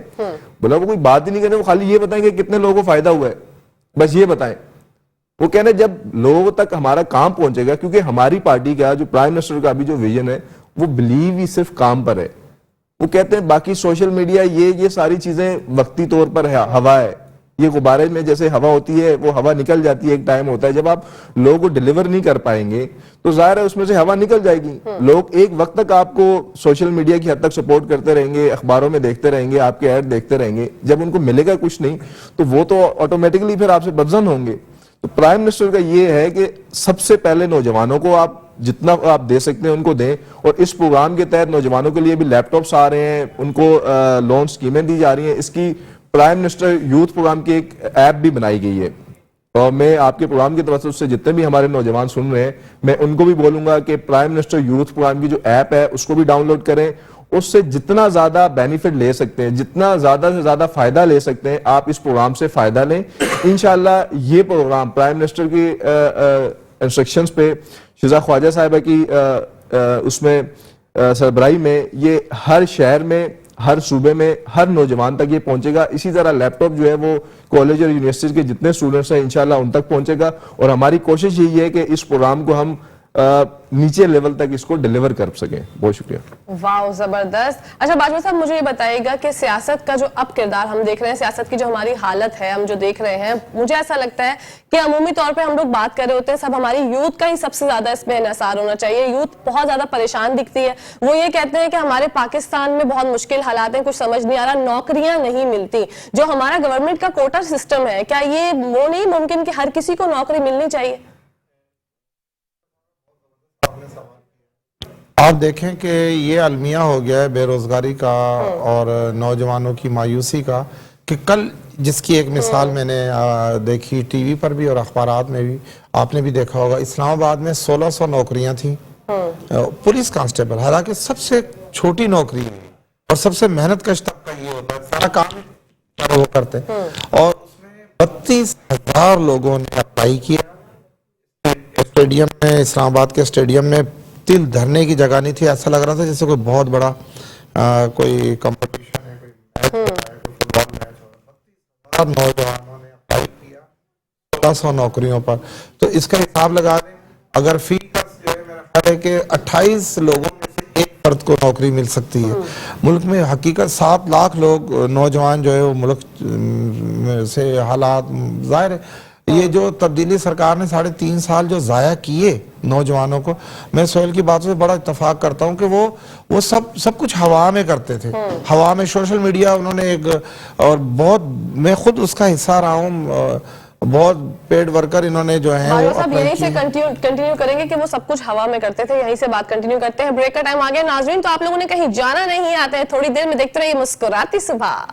بولا وہ کوئی بات ہی نہیں کریں, وہ خالی یہ بتائیں کہ کتنے لوگوں کو فائدہ ہوا ہے, بس یہ بتائیں. وہ کہنے جب لوگوں تک ہمارا کام پہنچے گا, کیونکہ ہماری پارٹی کا جو پرائم منسٹر کا بھی جو ویژن ہے وہ بلیو ہی صرف کام پر ہے. وہ کہتے ہیں باقی سوشل میڈیا یہ ساری چیزیں وقتی طور پر ہوا ہے, یہ غبارے میں جیسے ہوا ہوتی ہے وہ ہوا نکل جاتی ہے, ایک ٹائم ہوتا ہے جب آپ لوگوں کو ڈیلیور نہیں کر پائیں گے تو ظاہر ہے اس میں سے ہوا نکل جائے گی. لوگ ایک وقت تک آپ کو سوشل میڈیا کی حد تک سپورٹ کرتے رہیں گے, اخباروں میں دیکھتے رہیں گے, آپ کے ایڈ دیکھتے رہیں گے, جب ان کو ملے گا کچھ نہیں تو وہ تو آٹومیٹکلی پھر آپ سے بدظن ہوں گے. تو پرائم منسٹر کا یہ ہے کہ سب سے پہلے نوجوانوں کو آپ جتنا آپ دے سکتے ہیں ان کو دیں, اور اس پروگرام کے تحت نوجوانوں کے لیے بھی لیپ ٹاپس آ رہے ہیں, ان کو لون سکیمیں دی جا رہی ہیں. اس کی پرائم منسٹر یوتھ پروگرام کی ایک ایپ بھی بنائی گئی ہے, اور میں آپ کے پروگرام کی توسط سے جتنے بھی ہمارے نوجوان سن رہے ہیں میں ان کو بھی بولوں گا کہ پرائم منسٹر یوتھ پروگرام کی جو ایپ ہے اس کو بھی ڈاؤن لوڈ کریں. اس سے جتنا زیادہ بینیفٹ لے سکتے ہیں, جتنا زیادہ سے زیادہ فائدہ لے سکتے ہیں, آپ اس پروگرام سے فائدہ لیں. انشاءاللہ یہ پروگرام پرائم منسٹر کی انسٹرکشنز پہ شزا خواجہ صاحبہ کی اس میں سربراہی میں یہ ہر شہر میں, ہر صوبے میں, ہر نوجوان تک یہ پہنچے گا. اسی طرح لیپ ٹاپ جو ہے وہ کالج اور یونیورسٹیز کے جتنے اسٹوڈنٹس ہیں انشاءاللہ ان تک پہنچے گا, اور ہماری کوشش یہی ہے کہ اس پروگرام کو ہم نیچے لیول تک اس کو ڈیلیور کر سکیں. بہت شکریہ. واو زبردست. اچھا باجوہ صاحب مجھے یہ بتائیے گا کہ سیاست کا جو اب کردار ہم دیکھ رہے ہیں, سیاست کی جو ہماری حالت ہے ہم جو دیکھ رہے ہیں, مجھے ایسا لگتا ہے کہ عمومی طور پہ ہم لوگ بات کر رہے ہوتے ہیں سب ہماری یوتھ کا ہی سب سے زیادہ اس میں انحصار ہونا چاہیے. یوتھ بہت زیادہ پریشان دکھتی ہے, وہ یہ کہتے ہیں کہ ہمارے پاکستان میں بہت مشکل حالات ہیں, کچھ سمجھ نہیں آ رہا, نوکریاں نہیں ملتی. جو ہمارا گورنمنٹ کا کوٹا سسٹم ہے, کیا یہ وہ نہیں ممکن کہ ہر کسی کو نوکری ملنی چاہیے؟ آپ دیکھیں کہ یہ المیہ ہو گیا ہے بے روزگاری کا اور نوجوانوں کی مایوسی کا, کہ کل جس کی ایک مثال میں نے دیکھی ٹی وی پر بھی اور اخبارات میں بھی, آپ نے بھی دیکھا ہوگا, اسلام آباد میں 1600 نوکریاں تھیں پولیس کانسٹیبل, حالانکہ سب سے چھوٹی نوکری ہے اور سب سے محنت کش طبقہ चाहिए होता है, सारा काम वो करते हैं। और उसमें 32,000 लोगों ने अप्लाई किया। स्टेडियम में, इस्लामाबाद के स्टेडियम में तिल धरने की जगह नहीं थी, ऐसा लग रहा था जैसे कोई बहुत बड़ा कोई कंपटीशन है, कोई मैच हो रहा है, कोई फुटबॉल मैच हो रहा है। 32,000 नौजवानों ने अप्लाई किया 1600 नौकरियों पर। तो इसका हिसाब लगा दें, अगर फीस जो है मेरा ख्याल है कि 28 लोगों में से एक फर्द को नौकरी मिल सकती है। मुल्क में हकीकत 7 लाख लोग नौजवान जो है वो मुल्क से हालात जाहिर है, ये जो तब्दीली सरकार ने 3.5 साल जो जाया किए नौजवानों को, मैं सोहेल की बातों से बड़ा इत्तेफाक करता हूं कि वो सब कुछ हवा में करते थे, हवा में। सोशल मीडिया उन्होंने एक, और बहुत, मैं खुद उसका हिस्सा रहा हूँ, बहुत पेड वर्कर इन्होंने जो है वो सब यहीं से कंटिन्यू करेंगे कि वो सब कुछ हवा में करते थे। यहीं से बात कंटिन्यू करते हैं, ब्रेक का टाइम आ गया नाज़रीन, तो आप लोगों ने कहीं जाना नहीं, आते हैं थोड़ी देर में, देखते रहिए मुस्कुराती सुबह।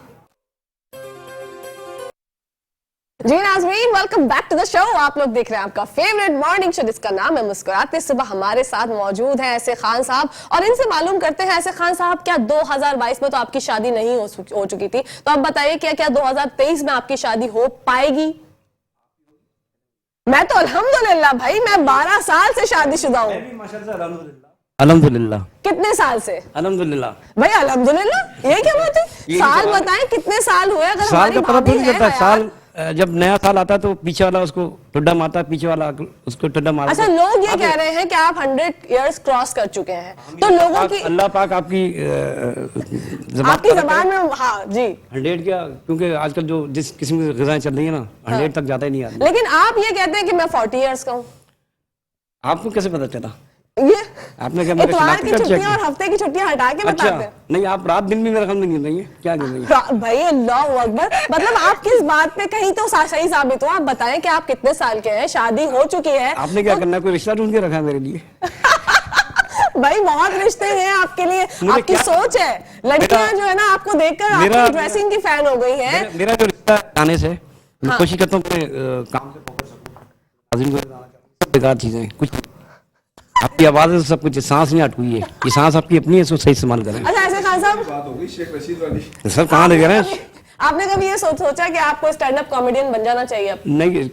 जी नाज़रीन, welcome back to the show. आप लोग देख रहे हैं आपका फेवरेट मॉर्निंग शो जिसका नाम है मुस्कुराते सुबह। हमारे साथ मौजूद है ऐसे खान साहब और इनसे मालूम करते हैं, ऐसे खान साहब क्या 2022 में तो आपकी शादी नहीं हो चुकी थी, तो आप बताइए क्या 2023 में आपकी शादी हो पाएगी? मैं तो अल्हम्दुलिल्लाह भाई, मैं 12 साल से शादीशुदा हूँ। अल्हम्दुलिल्लाह। कितने साल से? अल्हम्दुलिल्लाह भाई अल्हम्दुलिल्लाह, ये क्या बात है? साल बताएं, कितने साल हुए? अगर साल का पता भाभी नहीं चलता। है साल जब नया साल आता है तो पीछे वाला उसको टुड्डा मारता है, पीछे वाला उसको टुड्डा मारता है। अच्छा, लोग ये कह रहे हैं कि आप 100 इयर्स क्रॉस कर चुके हैं, तो लोगों की अल्लाह पाक आपकी जबान में, हाँ जी 100 क्या, क्योंकि आजकल जो जिस किस्म की ग़िज़ाएं चल रही है ना, 100 तक जाता ही नहीं आदमी। लेकिन आप ये कहते हैं कि मैं 40 इयर्स का हूँ, आपको कैसे पता चला? ये आपने क्या मेरे इतवार की शनाख्ती कार्ड चेक छुट्टियां और हफ्ते की छुट्टियां हटा के अच्छा, बताते हैं? नहीं आप रात दिन भी मेरे ख्याल में गिन रही है, क्या गिन रही है? भाई अल्लाह अकबर, मतलब आप किस बात पे कहीं तो सही साबित हो। आप बताएं कि आप कितने साल के हैं, शादी हो चुकी है? आपने क्या करना है, कोई रिश्ता ढूंढ के रखा है मेरे लिए? भाई बहुत रिश्ते हैं आपके लिए, आपकी सोच है। लड़कियां जो है ना आपको देखकर आपकी ड्रेसिंग की फैन हो गई है। मेरा जो रिश्ता गाने से, मैं कोशिश करता हूँ अपने काम से फोकस करूं। बेकार चीजें कुछ, आपकी आवाज से सब कुछ, सांस नहीं अटकी है, ये सांस आपकी अपनी है, इसको सही इस्तेमाल करें। अच्छा ऐसे खान साहब, बात हो गई शेख रशीद वाली, सर कहाँ ले गए हैं? आपने कभी ये सोचा कि आपको स्टैंड अप कॉमेडियन बन जाना चाहिए? नहीं,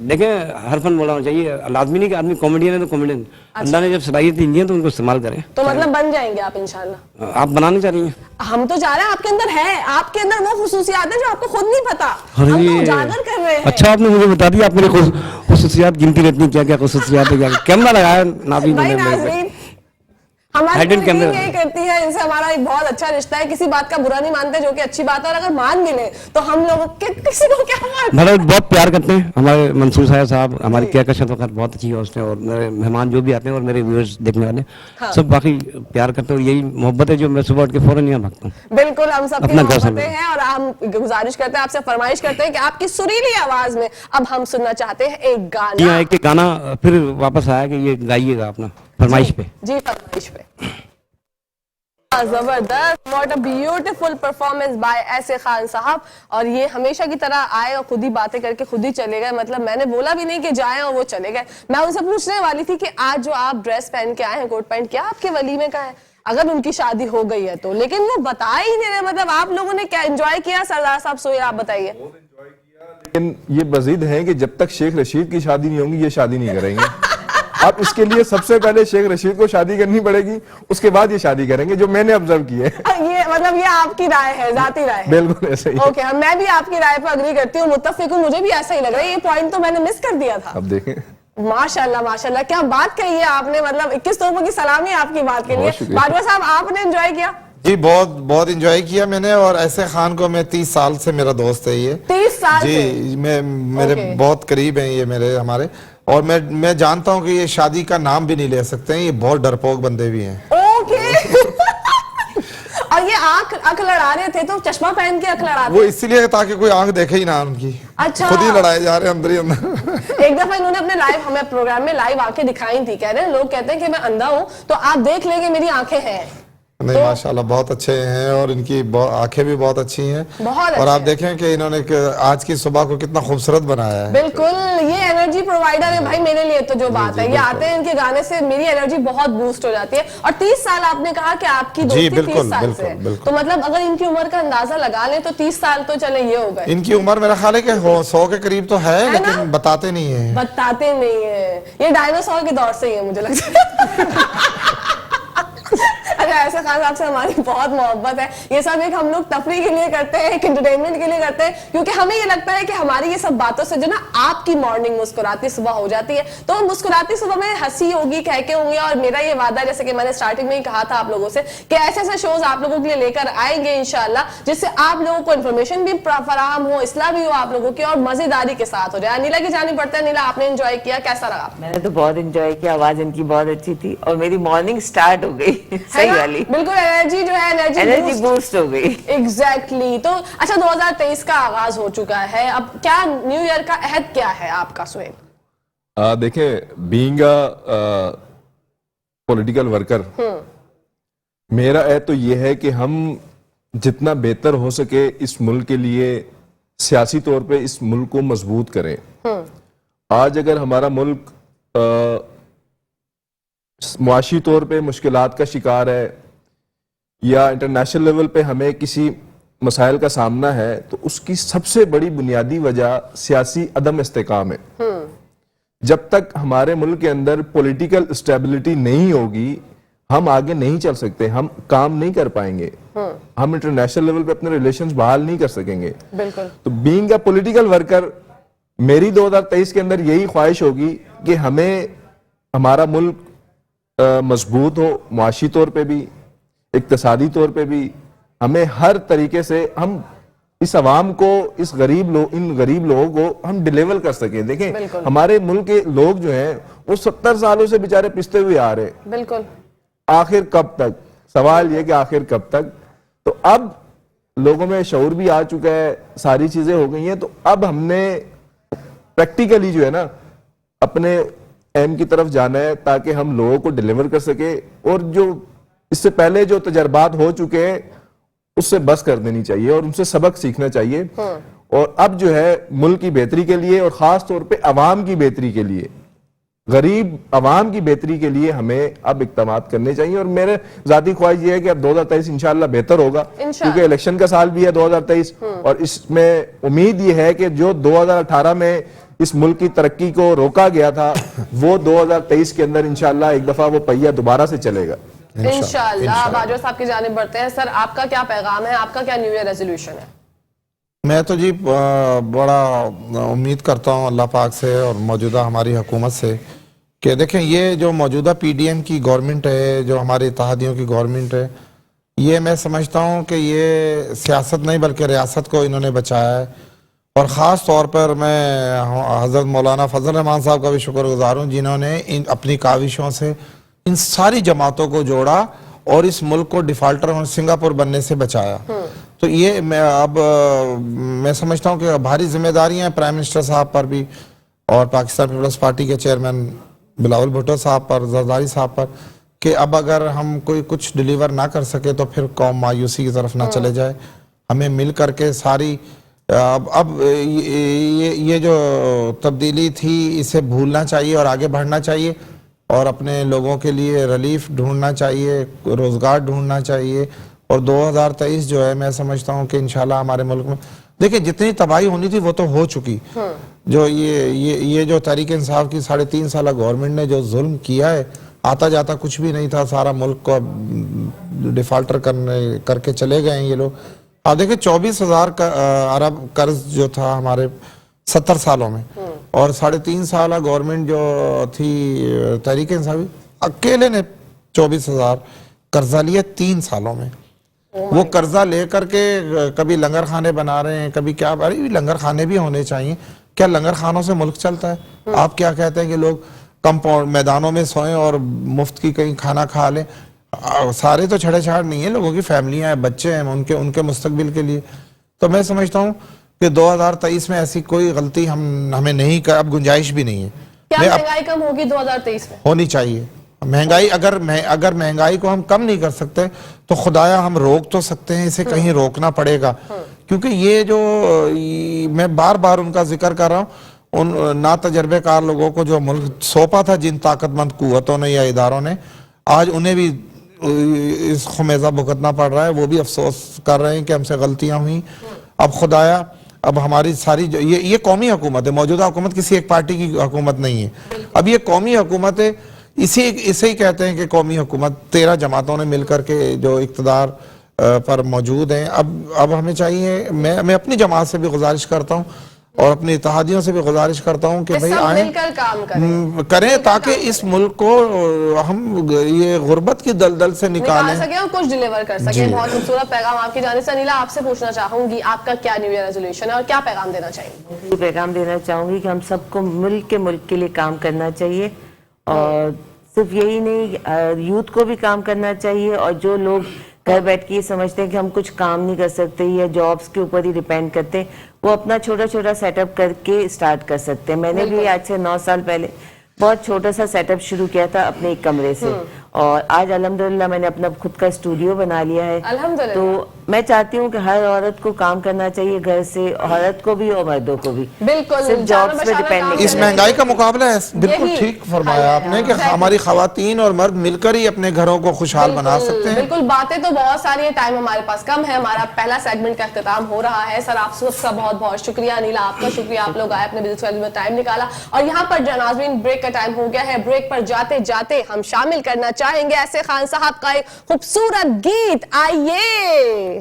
देखें हर फन बोलना चाहिए, लाजमी नहीं कि आदमी कॉमेडियन है तो कॉमेडियन। अल्लाह ने जब सलाहियत दी है तो उनको इस्तेमाल करें। तो मतलब बन जाएंगे आप इंशाल्लाह? आप बनाने चाह रही हैं? हम तो चाह रहे हैं, आपके अंदर है, आपके अंदर वो खुसूसियात है जो आपको खुद नहीं पता, हम तो उजागर कर रहे हैं। अच्छा आपने मुझे बता दिया, आप मेरी खुसूसियात गिनती रहती हैं, क्या क्या खुसूसियात है, क्या कैमरा लगाया नाबी ने। हमारी यही करती है, इनसे हमारा एक बहुत अच्छा रिश्ता है, किसी बात का बुरा नहीं मानते, जो कि अच्छी बात है। और अगर मान भी ले तो हम लोग किसी को क्या मतलब बहुत प्यार करते हैं। हमारे मंसूर साहब हमारी क्या कशत वक्त बहुत अच्छी होस्ट है, और मेरे मेहमान जो भी आते हैं और मेरे व्यूअर्स देखने वाले सब बाकी प्यार करते हैं, और यही मोहब्बत है जो मैं सुबह उठ के फौरन यहाँ भागता हूँ। बिल्कुल, हम सब मोहब्बतें हैं और हम गुजारिश करते हैं, आपसे फरमाइश करते हैं कि आपकी सुरीली आवाज में अब हम सुनना चाहते हैं एक गाना। एक गाना फिर वापस आया कि ये गाइएगा अपना फरमाइश पे। जी फरमाइश पे। जबरदस्त, what a beautiful performance by ऐसे खान साहब। और ये हमेशा की तरह आए और खुद ही बातें करके खुद ही चले गए, मतलब मैंने बोला भी नहीं कि जाएं और वो चले गए। मैं उनसे पूछने वाली थी कि आज जो आप ड्रेस पहन के आए हैं, कोट पैंट, क्या आपके वलीमे का है, अगर उनकी शादी हो गई है तो, लेकिन वो बता ही नहीं रहे। मतलब आप लोगों ने क्या एंजॉय किया सरदार साहब? सोहेल आप बताइए। लेकिन ये मजीद है कि जब तक शेख रशीद की शादी नहीं होगी ये शादी नहीं करेंगे। अब इसके लिए सबसे पहले शेख रशीद को शादी करनी पड़ेगी, उसके बाद ये शादी करेंगे, जो मैंने ऑब्जर्व किया है। ये मतलब ये आपकी राय है, जाती राय है? बिल्कुल ऐसा ही है। ओके, मैं भी आपकी राय पर अग्री करती हूँ, मुत्तफिक हूँ, मुझे भी ऐसा ही लग रहा है। ये पॉइंट तो मैंने मिस कर दिया था। अब देखें, माशाल्लाह माशाल्लाह, क्या बात कही है आपने, मतलब 21 तोपों की सलामी आपकी बात के लिए। बाजवा साहब आपने एंजॉय किया? जी बहुत एंजॉय किया मैंने, और ऐसे खान को मैं 30 साल से मेरा दोस्त है ये। 30 साल जी से? मेरे बहुत करीब हैं ये मेरे हमारे, और मैं जानता हूँ कि ये शादी का नाम भी नहीं ले सकते हैं, ये बहुत डरपोक बंदे भी हैं। ओके। और ये आंख लड़ा रहे थे तो चश्मा पहन के आंख लड़ा वो इसलिए ताकि कोई आंख देखे ही ना उनकी। अच्छा, खुद ही लड़ाए जा रहे हैं अंदर ही अंदर। एक दफा इन्होंने अपने लाइव हमें प्रोग्राम में लाइव आंखें दिखाई थी, कह रहे हैं लोग कहते हैं कि मैं अंधा हूँ तो आप देख लेंगे मेरी आंखें हैं। नहीं माशाल्लाह बहुत अच्छे हैं और इनकी आंखें भी बहुत अच्छी हैं बहुत और आप अच्छे देखें कि इन्होंने आज की सुबह को कितना खूबसूरत बनाया है। बिल्कुल, ये एनर्जी प्रोवाइडर है भाई मेरे लिए तो जो बात है, ये आते हैं इनके गाने से मेरी एनर्जी बहुत बूस्ट हो जाती है। और 30 साल आपने कहा कि आपकी दोस्ती 30 साल से है, तो मतलब अगर इनकी उम्र का अंदाजा लगा लें तो 30 साल तो चले ये हो गए। इनकी उम्र मेरा ख्याल है कि 100 के करीब तो है लेकिन बताते नहीं है। बताते नहीं है, ये डायनासोर के दौर से ही है मुझे लगता है। अच्छा, ऐसे खान साहब से हमारी बहुत मोहब्बत है, ये सब एक हम लोग तफरीह के लिए करते हैं, एक एंटरटेनमेंट के लिए करते हैं, क्योंकि हमें ये लगता है कि हमारी ये सब बातों से जो ना आपकी मॉर्निंग मुस्कुराती सुबह हो जाती है। तो मुस्कुराती सुबह में हंसी होगी, कहके होंगे, और मेरा ये वादा जैसे कि मैंने स्टार्टिंग में ही कहा था आप लोगों से कि ऐसे ऐसे शोज आप लोगों के लिए लेकर आएंगे इंशाल्लाह, जिससे आप लोगों को इन्फॉर्मेशन भी फराहम हो, इस्लाह भी हो आप लोगों की, और मजेदारी के साथ हो जाए। नीला की जानी पड़ता है। नीला, आपने एंजॉय किया, कैसा लगा? मैंने तो बहुत एंजॉय किया, आवाज इनकी बहुत अच्छी थी और मेरी मॉर्निंग स्टार्ट हो गई सही वाली, बिल्कुल एनर्जी जो है एनर्जी बूस्ट हो गई। एग्जैक्टली। तो अच्छा, 2023 का आगाज हो चुका है, अब क्या न्यू ईयर का अहद क्या है आपका सुहेल? देखें, बीइंग अ पॉलिटिकल वर्कर, मेरा अहद तो ये है कि हम जितना बेहतर हो सके इस मुल्क के लिए सियासी तौर पे इस मुल्क को मजबूत करें। आज अगर हमारा मुल्क मुआशी तौर पे मुश्किलात का शिकार है या इंटरनेशनल लेवल पे हमें किसी मसाइल का सामना है, तो उसकी सबसे बड़ी बुनियादी वजह सियासी अदम इस्तेकाम है। जब तक हमारे मुल्क के अंदर पॉलिटिकल स्टेबिलिटी नहीं होगी, हम आगे नहीं चल सकते, हम काम नहीं कर पाएंगे, हम इंटरनेशनल लेवल पे अपने रिलेशंस बहाल नहीं कर सकेंगे। बिल्कुल। तो बीइंग अ पॉलिटिकल वर्कर, मेरी 2023 के अंदर यही ख्वाहिश होगी कि हमें हमारा मुल्क मजबूत हो, मुआशी तौर पे भी, इक्तिसादी तौर पे भी, हमें हर तरीके से हम इस अवाम को, इन गरीब लोगों को हम डिलीवर कर सकें। देखें, हमारे मुल्क के लोग जो हैं वो 70 सालों से बेचारे पिसते हुए आ रहे हैं। बिल्कुल। आखिर कब तक? सवाल ये कि आखिर कब तक? तो अब लोगों में शऊर भी आ चुका है, सारी चीजें हो गई हैं, तो अब हमने प्रैक्टिकली जो है ना अपने एम की तरफ जाना है ताकि हम लोगों को डिलीवर कर सके, और जो इससे पहले जो तजर्बात हो चुके हैं उससे बस कर देनी चाहिए और उनसे सबक सीखना चाहिए। और अब जो है मुल्क की बेहतरी के लिए और खास तौर पे अवाम की बेहतरी के लिए, गरीब अवाम की बेहतरी के लिए हमें अब इक़दामात करने चाहिए। और मेरे ज़ाती ख्वाहिश ये है कि अब 2023 इंशाल्लाह बेहतर होगा, क्योंकि इलेक्शन का साल भी है 2023, और इसमें उम्मीद ये है कि जो 2018 में इस मुल्क की तरक्की को रोका गया था, वो 2023 के अंदर इंशाल्लाह एक दफा वो पहिया दोबारा से चलेगा इंशाल्लाह। बाजवा साहब की जानिब बढ़ते हैं। सर, आपका क्या पैगाम है, आपका क्या न्यू ईयर रेजोल्यूशन है? मैं तो जी बड़ा उम्मीद करता हूँ अल्लाह पाक से और मौजूदा हमारी हुकूमत से कि देखें, ये जो मौजूदा पीडीएम की गवर्नमेंट है, जो हमारे इत्तेहादियों की गवर्नमेंट है, ये मैं समझता हूँ कि ये सियासत नहीं बल्कि रियासत को इन्होंने बचाया है। और ख़ास तौर पर मैं हज़रत मौलाना फजल रहमान साहब का भी शुक्रगुजार हूँ, जिन्होंने अपनी काविशों से इन सारी जमातों को जोड़ा और इस मुल्क को डिफाल्टर और सिंगापुर बनने से बचाया। तो ये मैं समझता हूँ कि भारी जिम्मेदारियां हैं प्राइम मिनिस्टर साहब पर भी और पाकिस्तान पीपल्स पार्टी के चेयरमैन बिलावल भुट्टो साहब पर, जरदारी साहब पर, कि अब अगर हम कोई कुछ डिलीवर ना कर सके तो फिर कौम मायूसी की तरफ ना चले जाए। हमें मिल करके सारी अब ये जो तब्दीली थी इसे भूलना चाहिए और आगे बढ़ना चाहिए और अपने लोगों के लिए रिलीफ ढूंढना चाहिए, रोजगार ढूंढना चाहिए। और 2023 जो है मैं समझता हूँ कि इंशाल्लाह हमारे मुल्क में, देखिए, जितनी तबाही होनी थी वो तो हो चुकी। जो ये जो तहरीक इंसाफ की 3.5 साल गवर्नमेंट ने जो जुल्म किया है, आता जाता कुछ भी नहीं था, सारा मुल्क को डिफाल्टर करके चले गए हैं ये लोग। आप देखिए 24,000 अरब कर्ज जो था हमारे 70 सालों में, और 3.5 साल गवर्नमेंट जो थी तहरीक इंसाफ, अकेले ने 24,000 कर्जा लिया 3 सालों में। वो कर्जा लेकर के कभी लंगर खाने बना रहे हैं, कभी क्या। अरे लंगर खाने भी होने चाहिए, क्या लंगर खानों से मुल्क चलता है? आप क्या कहते हैं कि लोग कंपाउंड मैदानों में सोएं और मुफ्त की कहीं खाना खा लें? सारे तो छड़े छाड़ नहीं है, लोगों की फैमिलियां हैं, बच्चे हैं, उनके मुस्तकबिल के लिए। तो मैं समझता हूँ कि 2023 में ऐसी कोई गलती हमें नहीं कर, अब गुंजाइश भी नहीं है। क्या महंगाई कम होगी 2023 में? होनी चाहिए, महंगाई अगर महंगाई को हम कम नहीं कर सकते तो खुदाया हम रोक तो सकते हैं, इसे कहीं रोकना पड़ेगा। क्योंकि ये जो मैं बार बार उनका जिक्र कर रहा हूँ, उन ना तजर्बेकार लोगों को जो मुल्क सौंपा था जिन ताकतमंद कुव्वतों ने या इदारों ने, आज उन्हें भी इस खुमेजा भुगतना पड़ रहा है। वो भी अफसोस कर रहे हैं कि हमसे गलतियां हुई। अब खुदाया अब हमारी सारी ये कौमी हुकूमत है, मौजूदा हुकूमत किसी एक पार्टी की हुकूमत नहीं है, अब ये कौमी हुकूमत है। इसे ही कहते हैं कि कौमी हुकूमत 13 जमातों ने मिलकर के जो इक़्तिदार पर मौजूद हैं। अब हमें चाहिए, मैं अपनी जमात से भी गुजारिश करता हूँ और अपने इत्तेहादियों से भी गुजारिश करता हूँ कि भाई आए काम करें ताकि इस मुल्क को हम ये गुर्बत की दलदल से निकालें सके और कुछ डिलीवर कर सके। बहुत खूबसूरत पैगाम आपकी जानिब से। अनिला, आपसे पूछना चाहूंगी, आपका क्या न्यू ईयर रेजोल्यूशन है और क्या पैगाम देना चाहिए? ये पैगाम देना चाहूंगी कि हम सबको मुल्क के लिए काम करना चाहिए, और सिर्फ यही नहीं, यूथ को भी काम करना चाहिए। और जो लोग घर बैठ के ये समझते हैं कि हम कुछ काम नहीं कर सकते या जॉब्स के ऊपर ही डिपेंड करते हैं, वो अपना छोटा छोटा सेटअप करके स्टार्ट कर सकते हैं। मैंने भी आज से 9 साल पहले बहुत छोटा सा सेटअप शुरू किया था अपने एक कमरे से, और आज अल्हम्दुलिल्लाह मैंने अपना खुद का स्टूडियो बना लिया है। तो मैं चाहती हूँ कि हर औरत को काम करना चाहिए घर से, औरत को भी और मर्दों को भी, बिल्कुल सिर्फ जॉब्स पे डिपेंड नहीं। इस महंगाई का मुकाबला है। बिल्कुल ठीक फरमाया आपने कि हमारी खवातीन और मर्द मिलकर ही अपने घरों को खुशहाल बना सकते हैं। बिल्कुल, बातें तो बहुत सारी है, टाइम हमारे पास कम है। हमारा पहला सेगमेंट का इख्तिताम हो रहा है। सर, आप सबका बहुत बहुत शुक्रिया। अनिला, आपका शुक्रिया, आप लोग आए, अपने बिज़नेस वाले में टाइम निकाला। और यहाँ पर नाज़रीन, ब्रेक का टाइम हो गया है। ब्रेक पर जाते जाते हम शामिल करना चाहेंगे ऐसे खान साहब का एक खूबसूरत गीत। आइए।